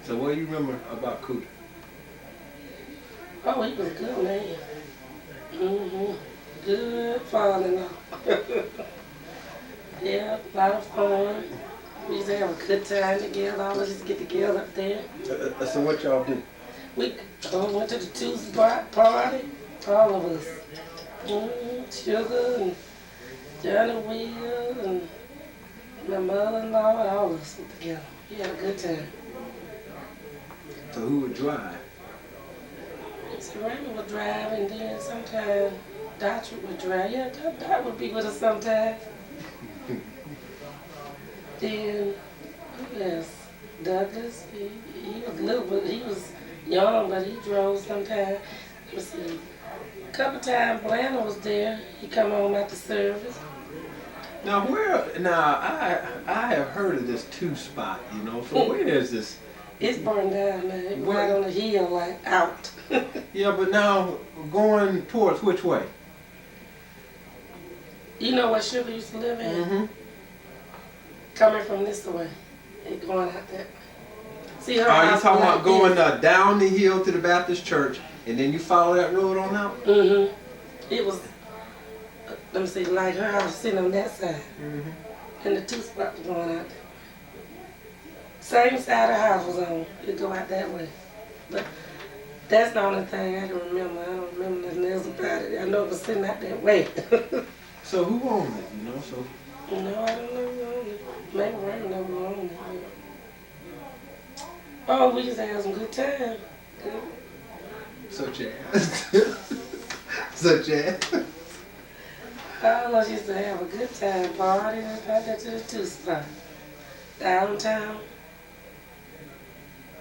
So what do you remember about Cooter? Oh, he was a good man. Mm-hmm. Good father-in-law. Yeah, a lot of fun. We used to have a good time together. All of us used to get together up there. So what y'all do? We went to the Tuesday party, all of us. Sugar and Johnny Will and my mother-in-law and all of us were together. We had a good time. So who would drive? So Raymond would drive, and then sometimes Dot would drive. Yeah, Dot would be with us sometimes. Then, who else? Douglas. He was little, but he was young, but he drove sometimes. Let's see. A couple times Blanna was there. He come home after service. Now I have heard of this two-spot, you know, so where is this? It's burned down now. It's right on the hill, like out. Yeah, but now going towards which way? You know where Sugar used to live in? Mm-hmm. Coming from this way and going out that. See her Are you house talking like about going down the hill to the Baptist church and then you follow that road on out? Mm-hmm. It was, let me see, like her house sitting on that side. Mm-hmm. And the two spots was going out there. Same side the house was on. It go out that way. But that's the only thing I can remember. I don't remember nothing else about it. I know it was sitting out that way. So who owned it, you know? So no, I don't know who owned it. Maybe Raymond never owned it. Oh, we used to have some good time. Such as? Such as? All of us used to have a good time party out there to the two spot. Downtown.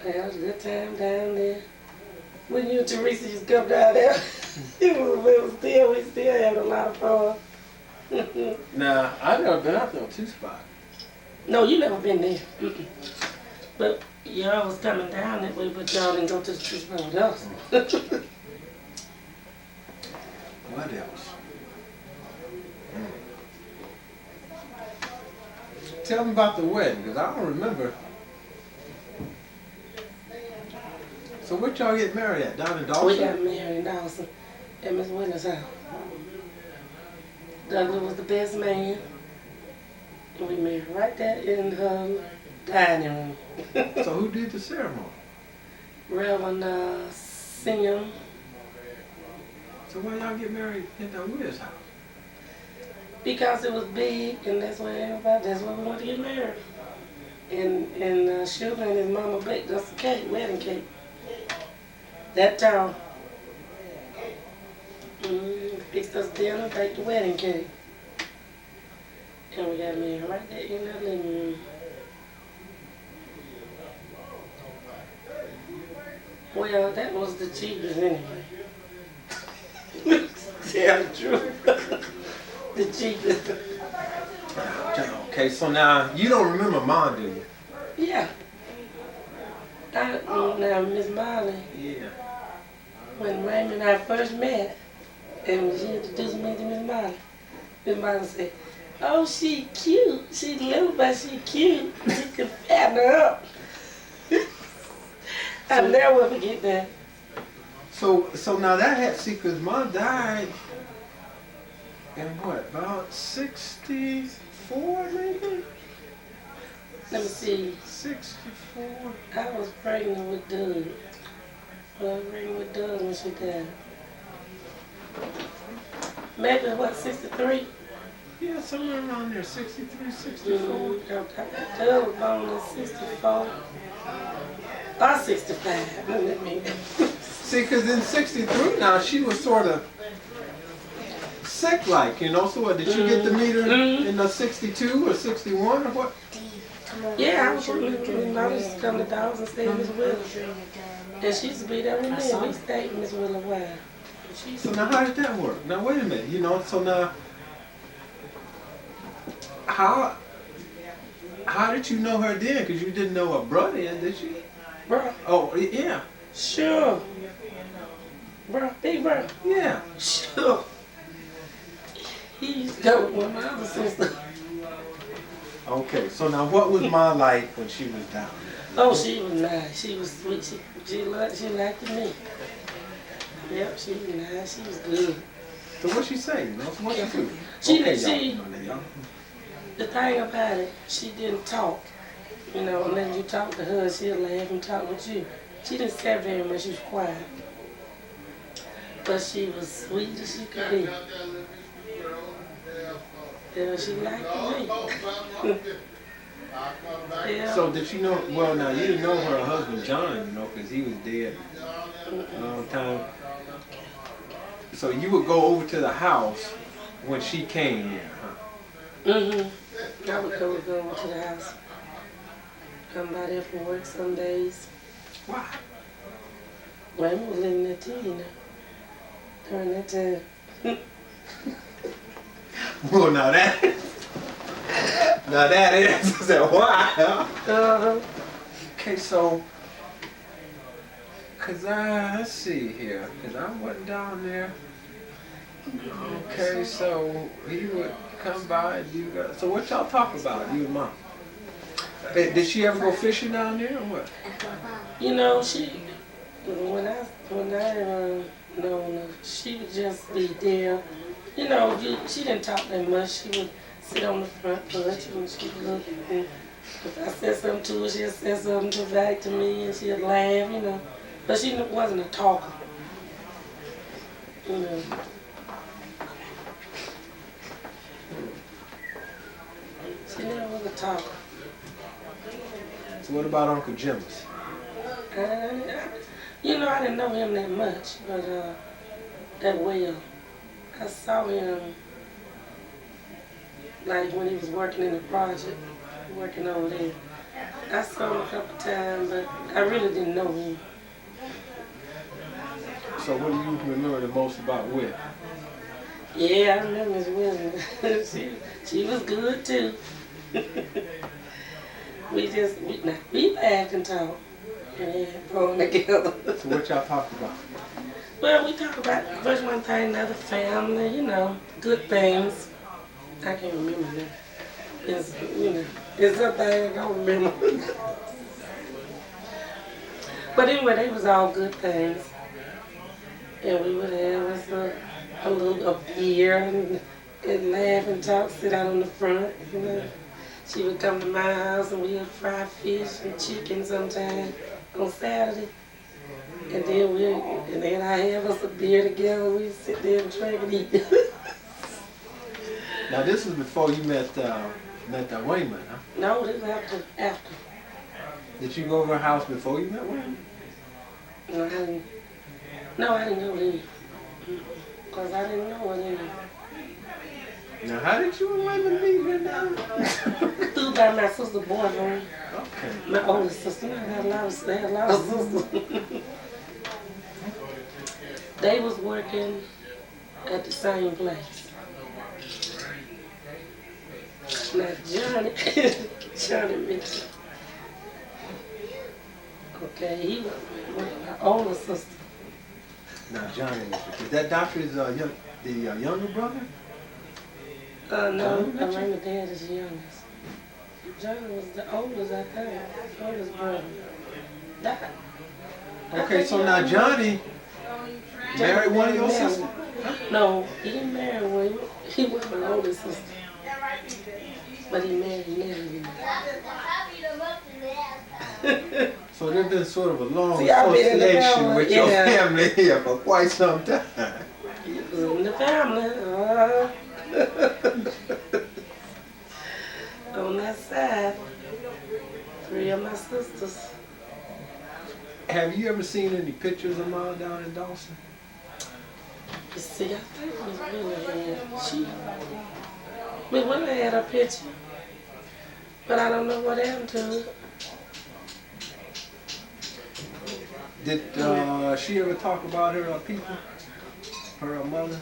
Yeah, it was a good time down there. When you and Teresa used to come down there, we still had a lot of fun. Nah, I've never been out there on two-spot. No, you never been there. But y'all was coming down that way, but y'all didn't go to the two spot with us. What else? Tell me about the wedding, because I don't remember. So what y'all get married at? Down in Dawson? We got married in Dawson at Miss Willis' house. Douglas was the best man. And we married right there in her dining room. So who did the ceremony? Reverend Sim. So why y'all get married at the Will's house? Because it was big, and that's where we wanted to get married. And Sugar and his mama baked us a cake, wedding cake. That tall. Fixed us dinner, baked the wedding cake. And we got married right there in that living room. Well, that was the cheapest anyway. Tell the truth. The cheapest. Okay, so now you don't remember Mom, do you? Yeah. Now Miss Molly. Yeah. When Raymond and I first met, and when she introduced me to Miss Molly said, "Oh, she cute. She little, but she cute. You can fatten her up." I'll never forget that. So now that had, see, because Mom died in what, about 64 maybe? Let me see. 64? I was pregnant with Doug. I was pregnant with Doug when she died. Maybe, what, 63? Yeah, somewhere around there, 63, 64. Doug was born in 64. Or 65, let me. See, because in 63 now, she was sort of sick-like, you know, so what, did you get to meet her in the 62 or 61 or what? Yeah, I was come to Dawes and stay with Miss Willow. And she used to be there with me. We stayed with Miss Willow a while. So now how did that work? Now wait a minute, you know, so now, how did you know her then? Because you didn't know her brother then, did you? Bro. Oh, yeah. Sure. Bro, big bro. Yeah. Sure. He used to go with my other sister. Okay, so now what was Mom like when she was down there? Oh, she was nice. She was sweet. She liked me. Yep, she was nice. She was good. So what she say? You know, so what she do? The thing about it, she didn't talk. You know, unless you talk to her, she'll laugh and talk with you. She didn't say very much. She was quiet. But she was sweet as she could be. Yeah, she liked me. Yeah. So did you know, well now you didn't know her husband John, you know, because he was dead a long time. So you would go over to the house when she came here, huh? Mm-hmm. I would go over to the house. Come by there from work some days. Why? Raymond was living there too, you know, during that time. Well, now that answers that why, huh? Okay, so, let's see here, because I wasn't down there. Okay, so he would come by and you guys, so what y'all talk about, you and Mom? Did she ever go fishing down there or what? You know, when I known her, she would just be there. You know, she didn't talk that much. She would sit on the front porch and she would look. And if I said something to her, she'd say something back to me and she'd laugh, you know. But she wasn't a talker. You know. She never was a talker. So what about Uncle Jimmy's? You know, I didn't know him that much, but that well. I saw him like when he was working in the project, working over there. I saw him a couple times, but I really didn't know him. So what do you remember the most about Will? Yeah, I remember Miss Williams. she was good too. we laughed and talked and had fun together. So what y'all talked about? Well, we talk about first one thing, another family, you know, good things. I can't remember that. It's something I don't remember. But anyway, they was all good things. And we would have us a little beer and laugh and talk, sit out on the front. You know. She would come to my house and we would fry fish and chicken sometime on Saturday. And then I have us a beer together. We sit there and drink and eat. Now this is before you met Raymond, huh? No, this was after. Did you go over her house before you met Raymond? No, I didn't go there. Because I didn't know her then. Now how did you and Raymond meet here now? Through by my sister's boyfriend. Okay. My older sister. I had a lot of sisters. They was working at the same place. Now Johnny Mitchell. Okay, he was my older sister. Now Johnny, is that doctor's the younger brother? No, Raymond dad is the youngest. Johnny was the oldest, I think. Oldest brother. Died. Okay, so now Johnny married one of your sisters? No, he didn't marry one. He was my older sister. But he married me. So there's been sort of a long association with your family here for quite some time. He was in the family. On that side, 3 of my sisters. Have you ever seen any pictures of Mom down in Dawson? You see, I think Miss Willa had a picture, but I don't know what happened to it. Did she ever talk about her people? Her mother?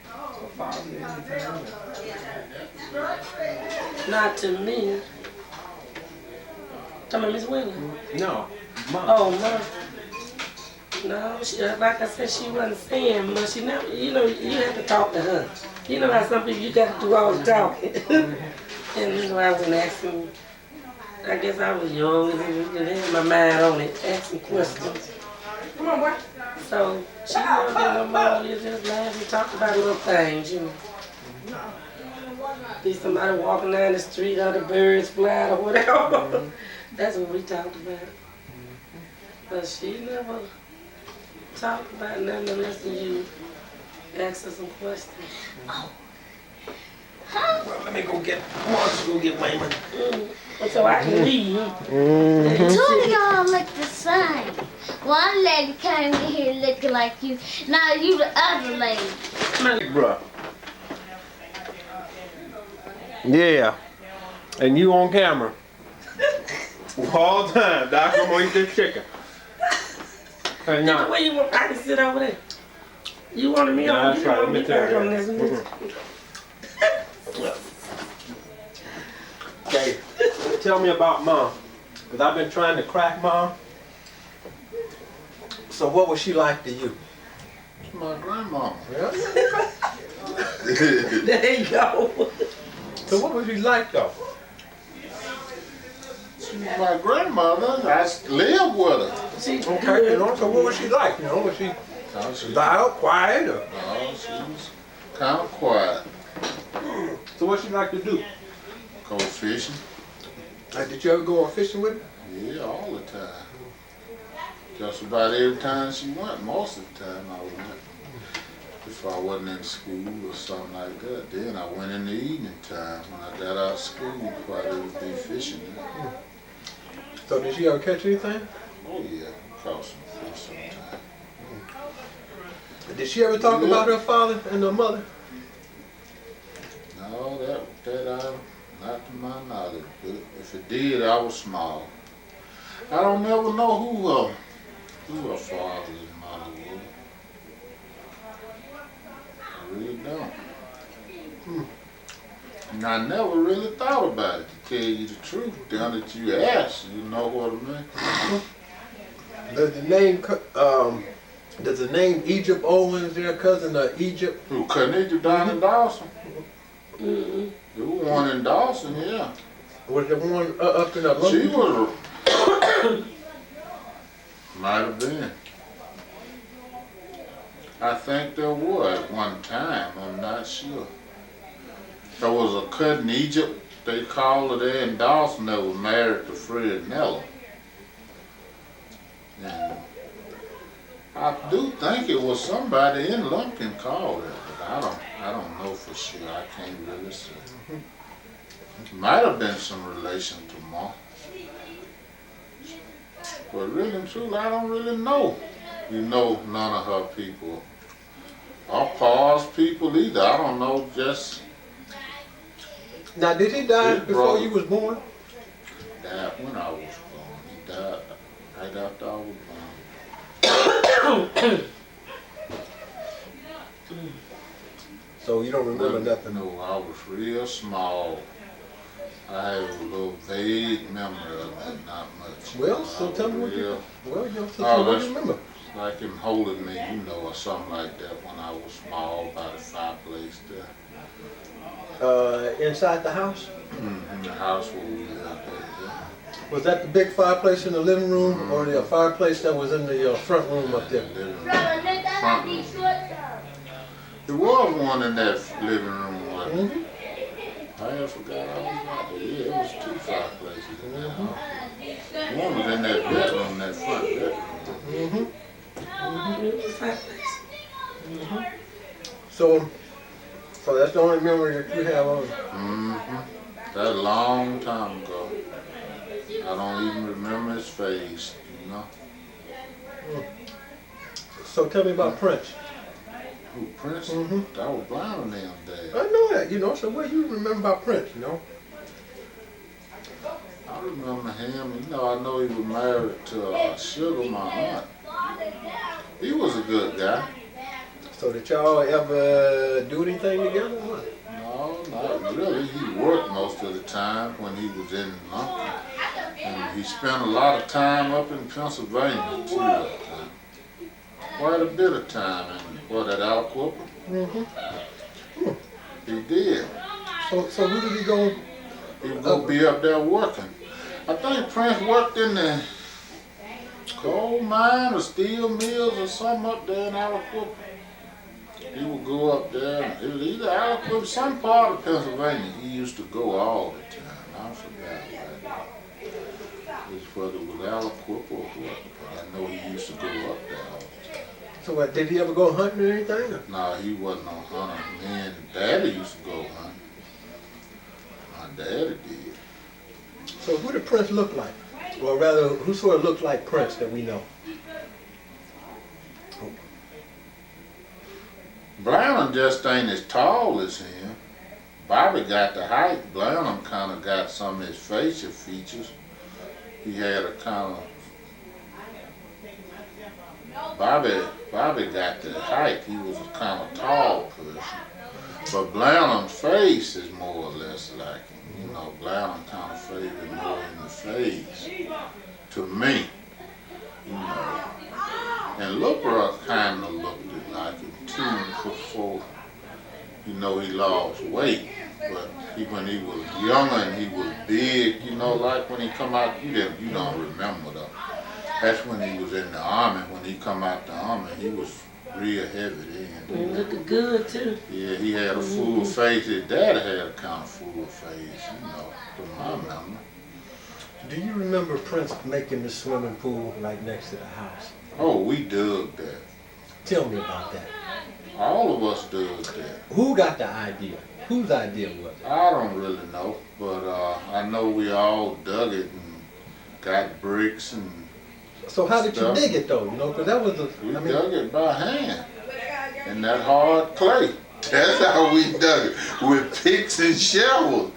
Her father? Anything? Not to me. Talking about Miss Willa? No. Mom. Oh, Mom. No, like I said, she wasn't saying much. You know, you have to talk to her. You know how some people, you got to do all the talking. And you know, I wasn't asking. I guess I was young and had my mind on it, asking questions. Come on, boy. So she wasn't no more. You just laugh and talk about little things, you know. Be somebody walking down the street, or the birds flying or whatever. That's what we talked about. But she never talked about nothing unless you ask her some questions. Oh. Well, let me go get Raymond. So I can leave. Two of y'all look the same. One lady came in here looking like you. Now you the other lady. Bruh. Yeah. And you on camera. All the time, Doc. I'm gonna eat this chicken. And now. Where you want? I can sit over there. You wanted me on? That's right. Let me tell you. Okay, tell me about Mom, because I've been trying to crack Mom. So what was she like to you? My grandma. Yeah. There you go. So what was she like though? She was my grandmother. I lived with her. Okay, you know, so what was she like? You know, was she loud, quiet, or? No, she was kind of quiet. So what she like to do? Go fishing. Did you ever go fishing with her? Yeah, all the time. Just about every time she went, most of the time I went. If I wasn't in school or something like that, then I went in the evening time when I got out of school before I would be fishing. So did she ever catch anything? Oh yeah, caught some fish sometime. Did she ever talk about her father and her mother? No, not to my knowledge. But if it did, I was small. I don't never know who her father and mother was. I really don't. And I never really thought about it, to tell you the truth. Now that you asked, you know what I mean? Does the name Egypt Owens, their cousin of Egypt? Who, cousin Egypt down in Dawson? Mm-hmm. There was one in Dawson, yeah. Was the one up in the She was Might have been. I think there was at one time, I'm not sure. There was a cut in Egypt, they called her there in Dawson, that was married to Fred Nello. And I do think it was somebody in Lumpkin called her, but I don't know for sure. I can't really say. Might have been some relation to Ma. But really and truly, I don't really know. You know, none of her people. Or Paul's people either. I don't know, just... Now, did he die before you was born? Died when I was born. He died right after I was born. So you don't remember nothing? No, I was real small. I have a little vague memory of it, not much. Well, so tell me what you remember. Like him holding me, you know, or something like that when I was small by the fireplace there. Inside the house? In the house where we lived at, yeah. Was that the big fireplace in the living room or the fireplace that was in the front room up there? Front room. There was one in that living room, wasn't it? I forgot I was right there. Yeah, it was two fireplaces in that house. One was in that bedroom, that front bedroom. So that's the only memory that you have of it? That a long time ago. I don't even remember his face, you know. So tell me about Prince. Who, Prince? That was blind on them days. I know that, you know, so what do you remember about Prince, you know? I remember him, you know, I know he was married to Sugar, my aunt. He was a good guy. So did y'all ever do anything together or what? No, not really. He worked most of the time when he was in Lumpkin. And he spent a lot of time up in Pennsylvania, too. Quite a bit of time in that Alquippa. He did. So who did he go? He was going to be up there working. I think Prince worked in the coal mine or steel mills or something up there in Alquippa. He would go up there. It was either Alquippa, some part of Pennsylvania. He used to go all the time. I forgot that. It's whether it was Alquippa or what. But I know he used to go up there all the time. So what, did he ever go hunting or anything? No, he wasn't no hunter. Me and Daddy used to go hunting. My daddy did. So who did Prince look like? Or rather, who sort of looked like Prince that we know? Blanham just ain't as tall as him. Bobby got the height. Blanham kind of got some of his facial features. He had a kind of... Bobby got the height. He was a kind of tall person. But Blanham's face is more or less like him. You know, Blanham kind of favored more in the face. To me. You know. And Looper kind of looked like him too before, you know, he lost weight. But when he was younger and he was big, you know, like when he come out, you don't remember though. That's when he was in the army. When he come out the army, he was real heavy then. He looking good too. Yeah, he had a full face. His daddy had a kind of full face, you know, to my memory. Do you remember Prince making the swimming pool right next to the house? Oh, we dug that. Tell me about that. All of us dug that. Who got the idea? Whose idea was it? I don't really know, but I know we all dug it and got bricks and So how did you dig it though? You know, because that was we dug it by hand in that hard clay. That's how we dug it, with picks and shovels.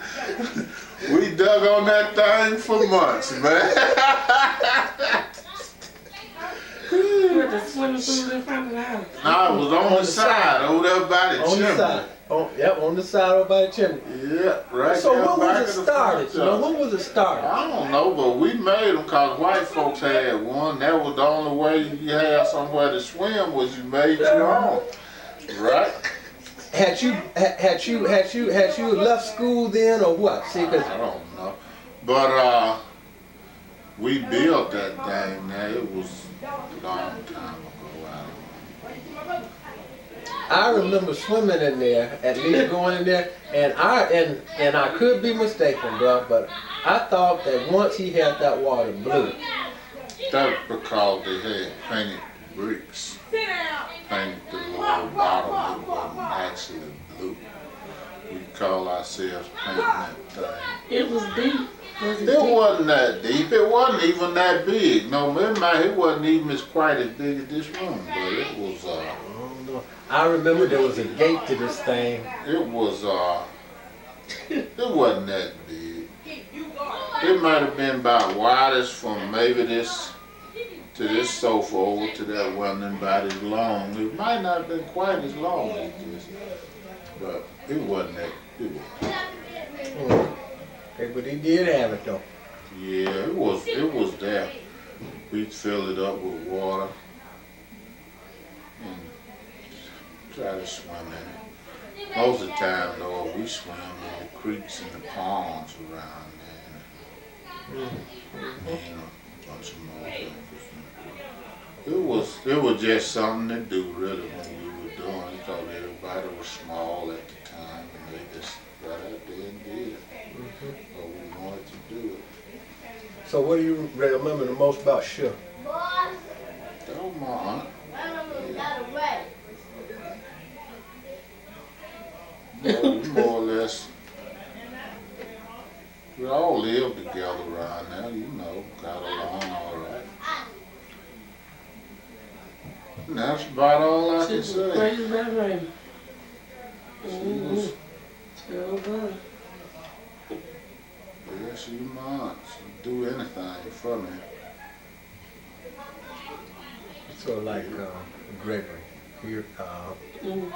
We dug on that thing for months, man. With the swimming pool in front of the house. No, it was on the side, over there by the chimney. On the side. Yep, on the side over by the chimney. Yeah, right. So when was it started? You know, when was it started? I don't know, but we made them because white folks had one. That was the only way you had somewhere to swim was you made your own, right? Had you left school then or what? See, 'cause I don't know, but we built that thing now. It was a long time ago. I remember swimming in there, at least going in there, and I could be mistaken, bro, but I thought that once he had that water blue. That's because they had painted bricks. Painted the lower bottom. It wasn't actually blue. We call ourselves painting that thing. It was deep. It wasn't that deep. It wasn't even that big. No, it wasn't even quite as big as this room, but it was. I remember there was a gate to this thing. It was. It wasn't that big. It might have been about widest from maybe this to this sofa over to that one, and about as long. It might not have been quite as long as this, but it wasn't that. It was. Okay, but he did have it though. Yeah, it was there. We'd fill it up with water and try to swim in it. Most of the time though, we swim in the creeks and the ponds around there. And a bunch of more things. It was just something to do really when we were doing it, because everybody was small at the time and they just got out there and did it. But we wanted to do it. So what do you remember the most about Sugar? Oh, my aunt. More or less, we all lived together around there, you know, got along all right. And that's about all I can say. Great memory. She was, Terrible. yeah, she my aunt. She'd do anything for me. So like Gregory. Here, Who,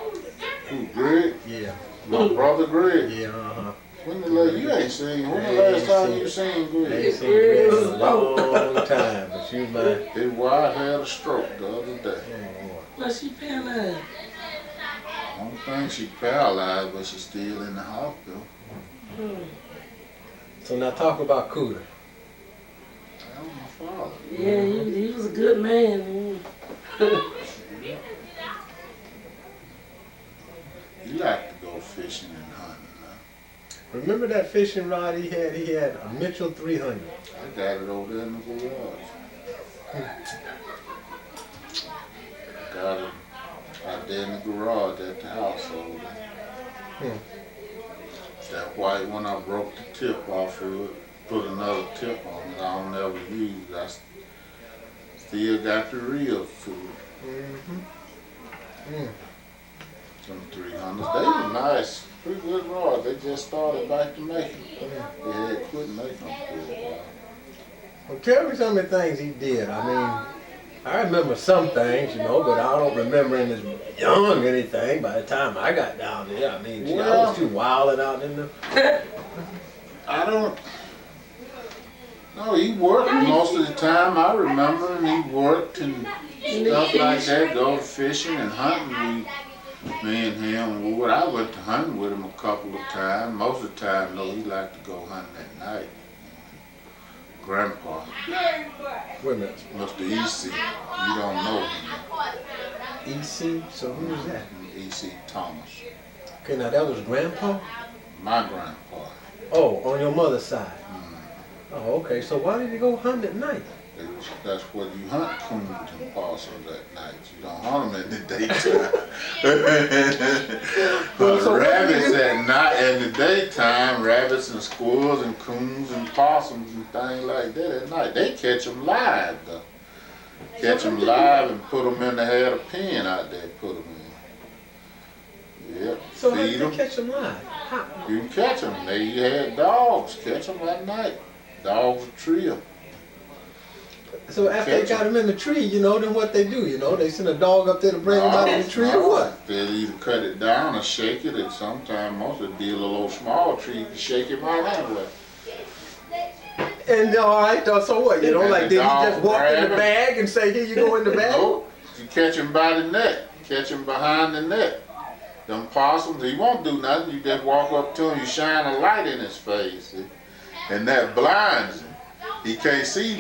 Greg? Yeah. My brother Greg? Yeah, When the last, you ain't seen, when the last time you seen Greg? I ain't seen Greg in a long time, but you might. His wife had a stroke the other day. Well, she paralyzed. I don't think she paralyzed, but she's still in the hospital. So now talk about Cooter. That was my father. Yeah, he was a good man. He liked to go fishing and hunting. Remember that fishing rod he had? He had a Mitchell 300. I got it over there in the garage. Got it out there in the garage at the house over there. That white one, I broke the tip off of it, put another tip on it. I don't ever use it. I still got the reels to it. Them 300s, they were nice, pretty good rods. They just started back to making them. They had quit making them for a while. Well, tell me some of the things he did. I mean, I remember some things, you know, but I don't remember him as young or anything by the time I got down there. I mean, I was too wild out in there. I don't. No, he worked most of the time. I remember, and he worked and stuff like that. Go fishing and hunting. Me and him would. I went to hunting with him a couple of times. Most of the time, though, he liked to go hunting at night. Grandpa. Wait a minute. Mr. E.C. You don't know him. E.C.? So who was that? E.C. Thomas. Okay, now that was Grandpa? My grandpa. Oh, on your mother's side? Oh, okay. So why did he go hunting at night? That's what you hunt coons and possums at night. You don't hunt them in the daytime. But so rabbits at night, in the daytime, rabbits and squirrels and coons and possums and things like that at night, they catch them live though. Catch them live and put them in the had a pen out there, put them in. Yep. So how feed did them. they catch them live? You can catch them. You had dogs catch them at night. Dogs would tree them. So after they got him in the tree, you know, then what they do, you know, they send a dog up there to bring him out of the tree or what? They'll either cut it down or shake it, and sometimes most of it be a little small tree, you can shake it right anyway. And all right, so what, you know, And like the did he dog just walk in grab the him. bag and say, here you go in the bag? Nope, you catch him by the neck, catch him behind the neck. Them possums, he won't do nothing, you just walk up to him, you shine a light in his face, see? And that blinds him. He can't see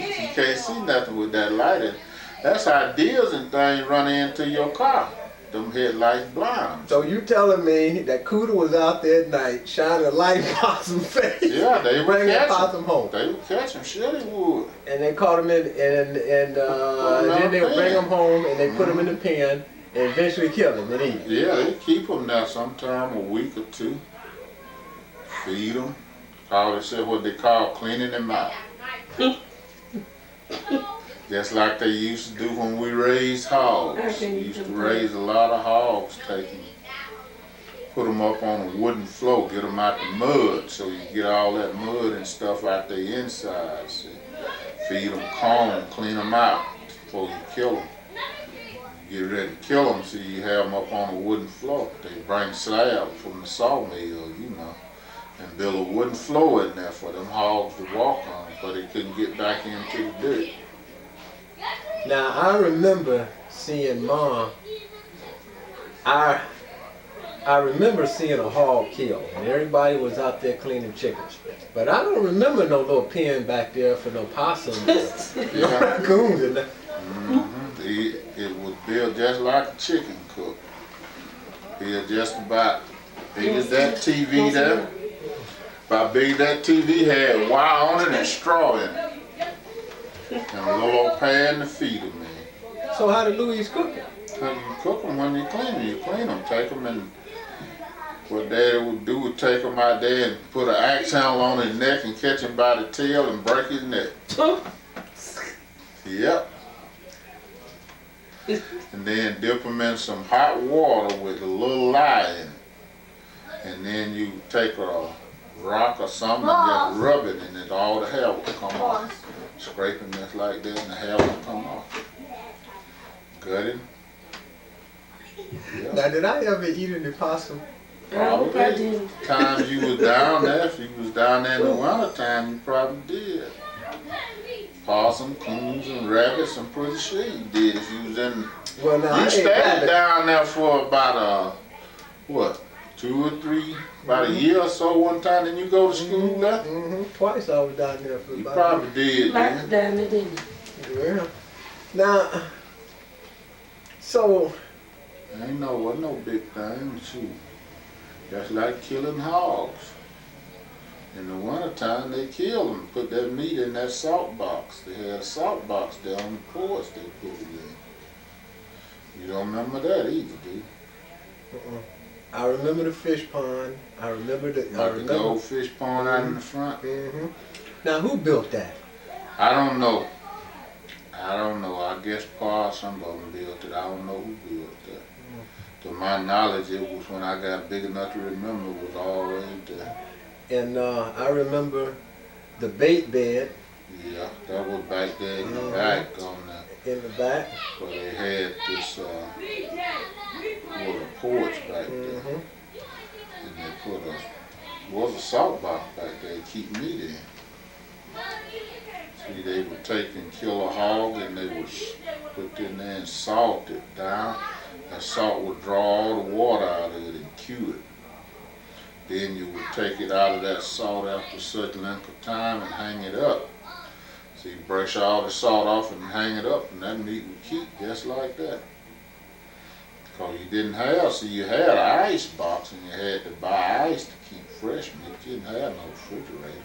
nothing with that light. And that's how deers and things run into your car. Them headlights blind 'em. So you telling me that Cooter was out there at night shining a light in Possum's face? Yeah, they would bringing catch Possum him. home. They would catch him. Sure they would. And they caught him in, and then they would bring him home and they put him in the pen and eventually kill him and eat him. Yeah, they keep him now sometime a week or two. Feed him. They said what they call cleaning them out. Just like they used to do when we raised hogs. We used to raise a lot of hogs, put them up on a wooden floor, get them out the mud so you get all that mud and stuff out their insides. Feed them corn, clean them out before you kill them. Get ready to kill them, so you have them up on a wooden floor. They bring slabs from the sawmill, you know, and build a wooden floor in there for them hogs to walk on, so they couldn't get back into the dirt. Now I remember seeing Mom. I remember seeing a hog killed, and everybody was out there cleaning chickens. But I don't remember no little pen back there for no possums, no raccoons, and that. It was built just like a chicken coop. Built just about big as that TV there. About big as that TV, had wire on it and straw in it. And a little old pan to feed them in. So how did Louise cook it? How you cook them when you clean them? You clean them, take them, and what Daddy would do would take him out there and put an axe handle on his neck and catch him by the tail and break his neck. Yep. And then dip him in some hot water with a little lye in it. And then you take a rock or something and just rub it, and all the hair will come off. Scraping just like that, and the hair will come off. Gut him. Yep. Now, did I ever eat any possum? Probably. Times you was down there, if you was down there in the winter time, you probably did. Possum, coons, and rabbits, I'm pretty sure you did if you was in. Well, now, you stayed down there for about what, 2 or 3, about a year or so one time, then you go to school there? Twice I was down there for you about probably did, down there, didn't you? Yeah. Now, so. Wasn't no big thing, shoot. That's like killing hogs. In the wintertime, they kill them, put that meat in that salt box. They had a salt box there on the porch they put it in. You don't remember that either, do you? I remember the fish pond. I remember the. The old fish pond out in the front. Now, who built that? I don't know. I guess some of them built it. I don't know who built that. To my knowledge, it was when I got big enough to remember, it was always there. And I remember the bait bed. Yeah, that was back there in the back in the back. Where they had this little porch back there. And they was a salt box back there to keep meat in. See, they would take and kill a hog and they would put it in there and salt it down. That salt would draw all the water out of it and cure it. Then you would take it out of that salt after a certain length of time and hang it up. So you brush all the salt off and hang it up, and that meat would keep just like that. Because you didn't have, so you had an ice box and you had to buy ice to keep fresh meat. You didn't have no refrigerator.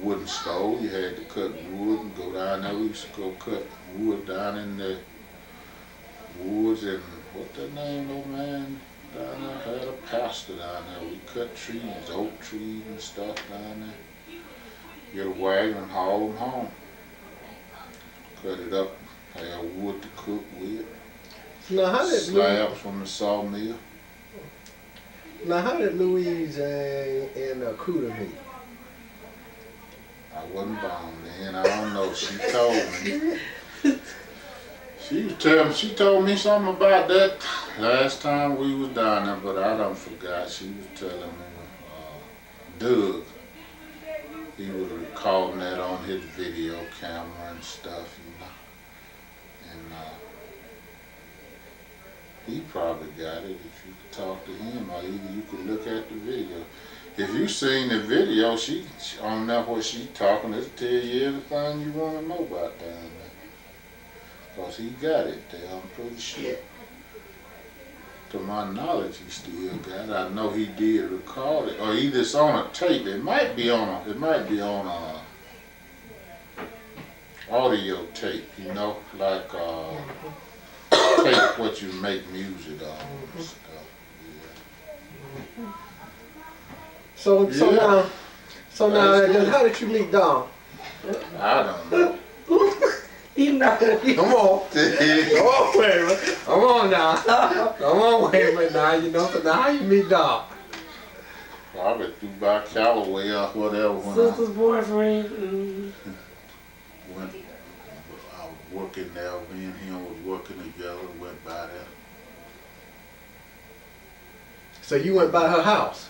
Wooden stove, you had to cut wood and go down there. We used to go cut wood down in the woods and what that name, old man? Down there, had a pasture down there. We cut trees, oak trees and stuff down there. Get a wagon and haul them home. Cut it up, have wood to cook with. Now, how did slabs from the sawmill. Now, how did Louise and Cooter meet? I wasn't born then. I don't know. She told me. She told me something about that last time we was down there, but I done forgot. She was telling me, Doug, he was recording that on his video camera and stuff, you know. And he probably got it if you could talk to him, or either you could look at the video. If you seen the video, she on there what she talking, it'll tell you everything you want to know about down there. Cause he got it there, I'm pretty sure. To my knowledge, he still got it. I know he did record it, or either it's on a tape. It might be on a audio tape, you know, like tape what you make music on and stuff. Yeah. So now, how did you meet Dawn? I don't know. He know. Come on. Come on, wait a minute. Come on now. Come on, wait a minute now. You know, so now how you meet Dawn? Probably through by Callaway or whatever. Sister's boyfriend. Mm-hmm. When I was working there, me and him was working together, went by there. So you went by her house?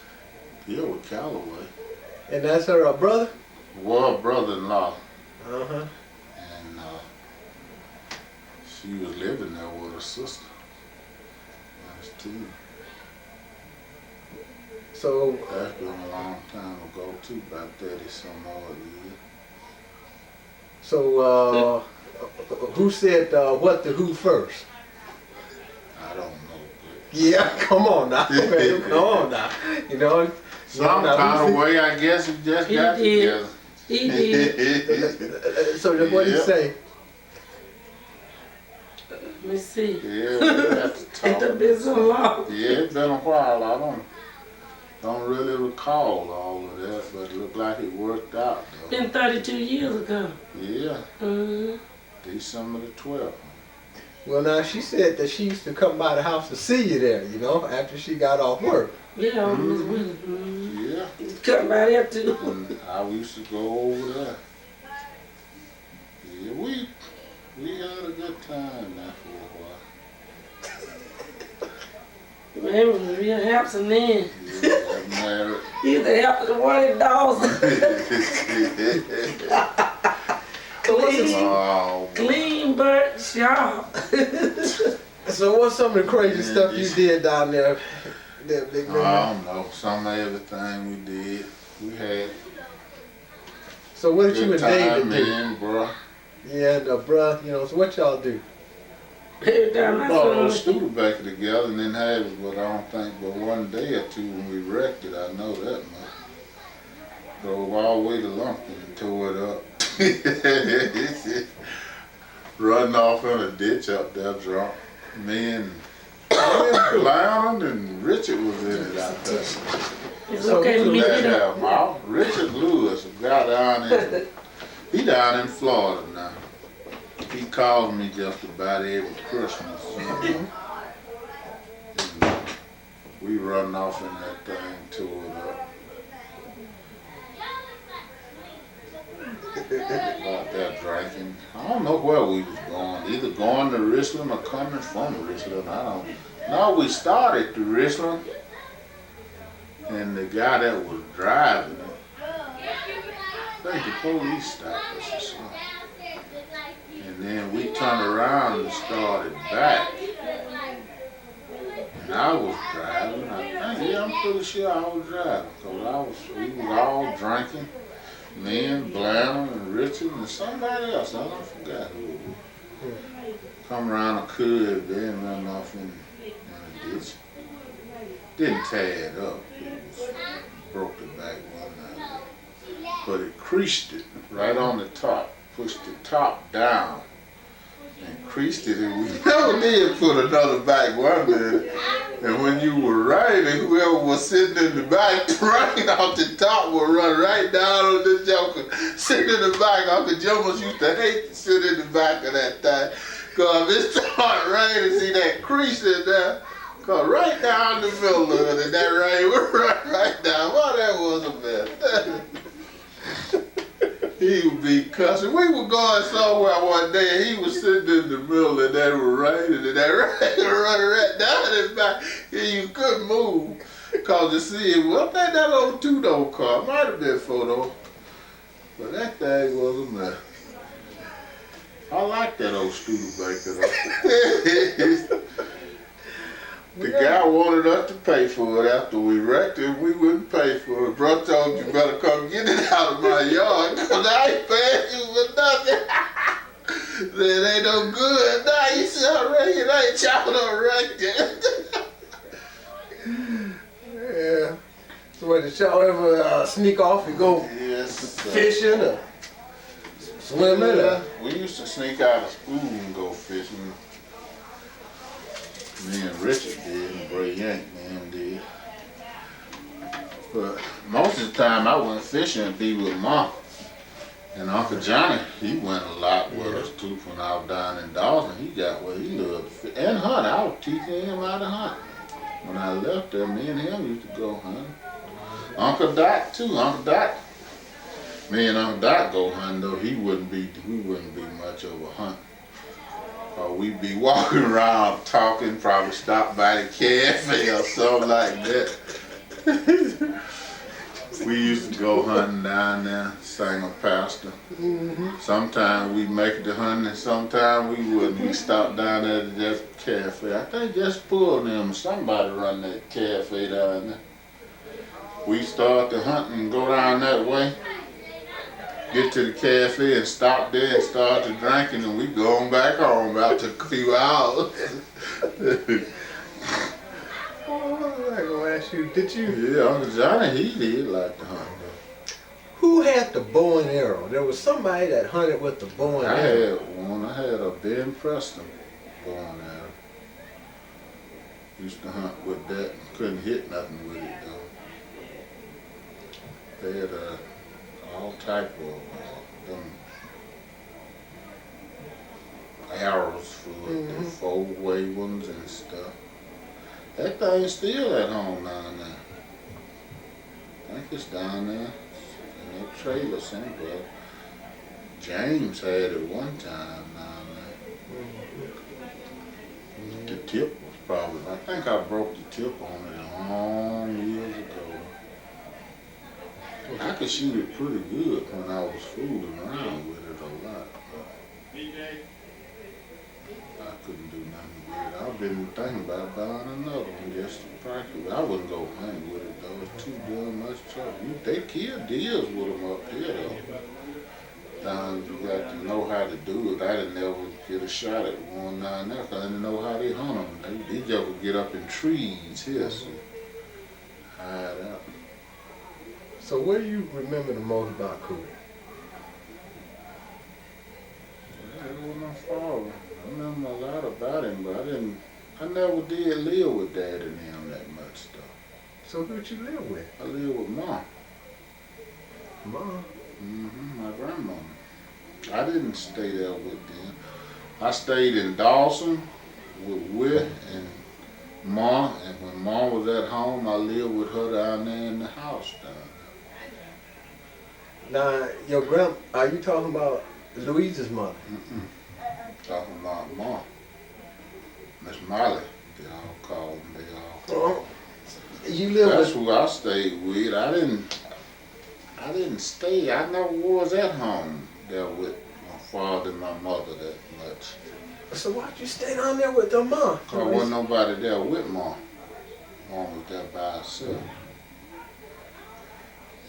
Yeah, with Callaway. And that's her brother? Well, her brother-in-law. Uh-huh. And she was living there with her sister. That's too. So that's been a long time ago too, about 30-some odd years. So who said what to who first? I don't know. Yeah, come on now. Okay, come on now. You know, some kind of way, I guess, we just got together. He did. So what did he say? Let me see. Yeah, we have to talk. It's been so long. Yeah, it's been a while. I don't really recall all of that, but it looked like it worked out though. Been 32 years ago. Yeah. Mm-hmm. December the 12th. Well, now she said that she used to come by the house to see you there, you know, after she got off work. Yeah, Miss Willie. Mm-hmm. Yeah. Come by there too. And I used to go over there. Yeah, we had a good time there for a while. Man, it was real handsome then. Yeah, got married. He used to help the one of the dogs. Clean, but sharp. So what's some of the crazy stuff you did down there? Big man? I don't know. Some of everything we did. We had. So what did you and David do? Man, bro. Yeah, and bruh, you know, so what y'all do? Every time I brought saw a Studebaker together and then had it, but I don't think but one day or two when we wrecked it, I know that much. Drove all the way to Lumpkin and tore it up. Running off in a ditch up there drunk. Me and Clown and Richard was in it out there. It's okay for me to do that. Richard Louise, a guy down in, he down in Florida now. He called me just about every Christmas. We running off in that thing, tore it up. About that drinking. I don't know where we was going. Either going to Richland or coming from Richland. I don't. No, we started to Richland, and the guy that was driving it, I think the police stopped us or something. And then we turned around and started back. And I was driving. I'm pretty sure I was driving because we was all drinking. Me and Blanton and Richard and somebody else, I don't forget who it was. Come around a curve there and run off in a ditch. Didn't tear it up. It was, broke the back one night. But it creased it right on the top. Pushed the top down and creased it, and we never did put another back one there. And when you were riding, whoever was sitting in the back, right off the top would run right down on the joker. Sitting in the back, Uncle Jomas used to hate to sit in the back of that thing. Cause if it started raining, see that crease in there, cause right down the middle of it, and that rain would run right down. Well, that was a mess. He would be cussing. We were going somewhere one day, and he was sitting in the middle, and that was raining, and that rain was running right down his back, and you couldn't move. Cause you see, well, I think that old two-door car might have been four-door, but that thing was a mess. I like that old Studebaker though. The guy wanted us to pay for it after we wrecked it. We wouldn't pay for it. Bro told you better come get it out of my yard because I ain't paying you for nothing. It ain't no good. Nah, you see how wrecked it ain't. Y'all done wrecked it. Yeah. So what, did y'all ever sneak off and go fishing or swimming? Yeah, we used to sneak out of school and go fishing. Me and Richard did, and Bray Yank, man, did. But most of the time I went fishing and be with Mom. And Uncle Johnny, he went a lot with us too when I was down in Dawson. He got where he loved to fish. And hunt. I was teaching him how to hunt. When I left there, me and him used to go hunting. Uncle Doc too. Uncle Doc. Me and Uncle Doc go hunting though. We wouldn't be much of a hunt. Or we'd be walking around talking, probably stop by the cafe or something like that. We used to go hunting down there, sang a pastor. Sometimes we'd make it to hunting, and sometimes we wouldn't. We stopped down there at just cafe. I think just pulled them, somebody run that cafe down there. We start to hunt and go down that way. Get to the cafe and stop there and start to drinking, and we going back home after a few hours. Oh, I gonna ask you, did you? Yeah, Uncle Johnny, he did like to hunt. Who had the bow and arrow? There was somebody that hunted with the bow and arrow. I had one. I had a Ben Preston bow and arrow. Used to hunt with that. Couldn't hit nothing with it though. They had all type of them arrows for the 4-way ones and stuff. That thing's still at home down there. I think it's down there in that trailer somewhere. James had it one time down there. The tip was probably, I think I broke the tip on it long years ago. I could shoot it pretty good when I was fooling around with it a lot. I couldn't do nothing with it. I've been thinking about buying another one just to practice. I wouldn't go hunting with it though. It's too damn much trouble. They kill deers with them up here though. Down, you got to know how to do it. I didn't ever get a shot at one down there because I didn't know how they hunt them. They just would get up in trees here, so hide out. So what do you remember the most about Cool? It was my father. I remember a lot about him, but I never did live with Dad and him that much though. So who'd you live with? I lived with Mom. Mom? My grandmother. I didn't stay there with them. I stayed in Dawson with Whit and Ma, and when Ma was at home, I lived with her down there in the house down Now, are you talking about Louise's mother? Talking about Ma. Miss Molly, they all called them. They all. You live That's with? who I stayed with. I didn't stay. I never was at home there with my father and my mother that much. So why'd you stay down there with their mom? There wasn't nobody there with Mom. Mom was there by herself.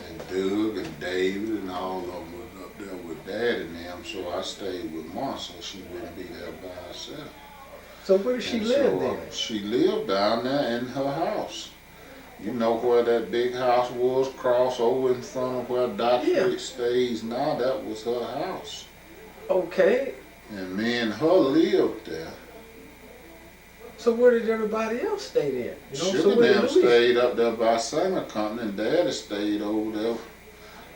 And Doug and David and all of them was up there with Dad and them, so I stayed with Mom so she wouldn't be there by herself. So where did she live then? She lived down there in her house. You know where that big house was, cross over in front of where Dr. Rick stays now? That was her house. Okay. And me and her lived there. So where did everybody else stay then? You know, Sugar them stayed up there by Santa Company, and Daddy stayed over there,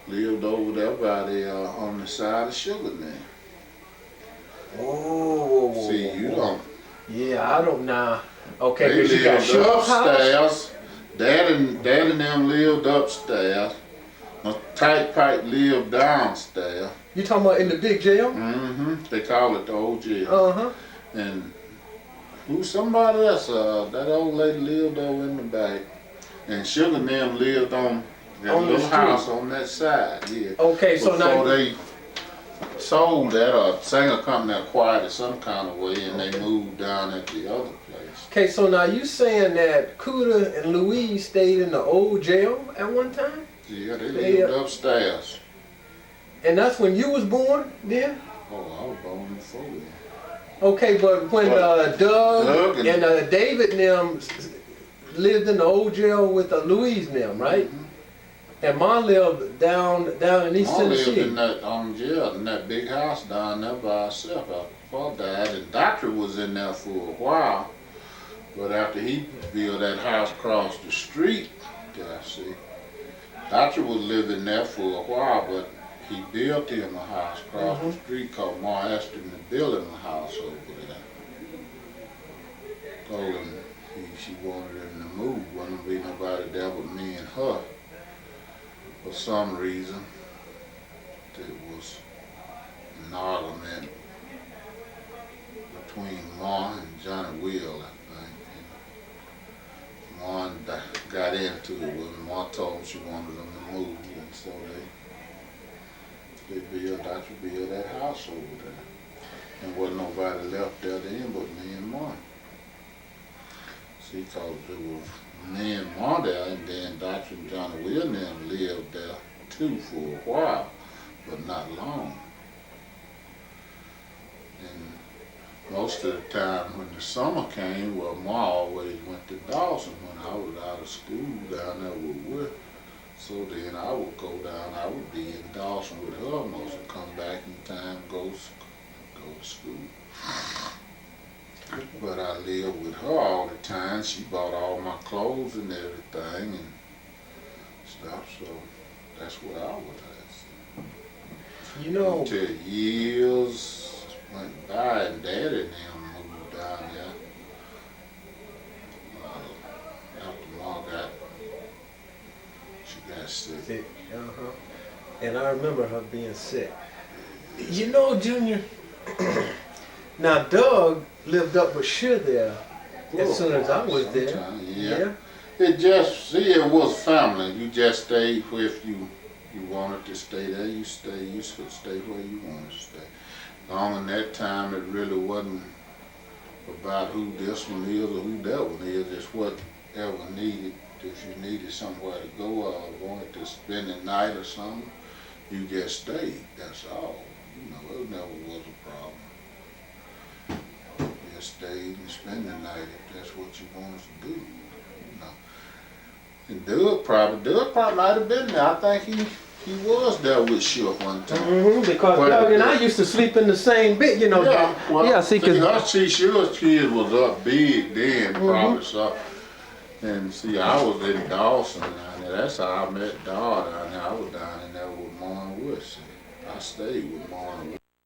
lived over there by the on the side of Sugar them. Oh. See, you don't. Yeah, I don't know. Okay, They because you got lived Sugar's house? upstairs. Dad and them lived upstairs. A tight pipe lived downstairs. You talking about in the big jail? They call it the old jail. And somebody else, that old lady lived over in the back. And Sugar and them lived on that little house on that side, yeah. Okay, so now sold that or singer company acquired it some kind of way and they moved down at the other place. Okay, so now you saying that Cuda and Louise stayed in the old jail at one time? Yeah, they lived upstairs. And that's when you was born then? Oh, I was born before then. Okay, but when Doug and David and them lived in the old jail with Louise and them, right? Mm-hmm. And Ma lived down in East Tennessee. Ma lived in that jail in that big house down there by herself after Pa died, and Doctor was in there for a while. But after he built that house across the street, Doctor was living there for a while, but he built him a house across the street called Ma asked him to build him a house over there. Told him she wanted him to move, wasn't be nobody there but me and her. For some reason, there was an argument between Ma and Johnny Will, I think. And Ma got into it with him. Ma told him she wanted him to move, and so they built that house over there. And wasn't nobody left there then but me and Ma. See, cause it was me and Ma there, and then Dr. and Johnny Will and them lived there too for a while, but not long. And most of the time when the summer came, well, Ma always went to Dawson when I was out of school down there with Will. So then I would go down, I would be in Dawson with her most of come back in time, go to school. But I lived with her all the time. She bought all my clothes and everything and stuff, so that's where I was at. You know, until years went by and Daddy and them moved down there. After Ma got sick. And I remember her being sick. You know, Junior, now Doug lived up with Shir there as soon as I was there. Yeah. It just, it was family. You just stayed where if you wanted to stay there, you stay. You could stay where you wanted to stay. Long in that time, it really wasn't about who this one is or who that one is. It's whatever needed. If you needed somewhere to go or wanted to spend the night or something, you just stayed. That's all. You know, it never was a problem. Stayed and spend the night if that's what you wanted to do. You know. And Doug probably might have been there. I think he was there with Shir one time. Because Doug and I used to sleep in the same bed, you know. Yeah, well, yeah, see, Shir's kids was up big then, probably so. And see, I was in Dawson down there. That's how I met Dad down there. I was down in there with Ma and Will. I stayed with Ma and Will.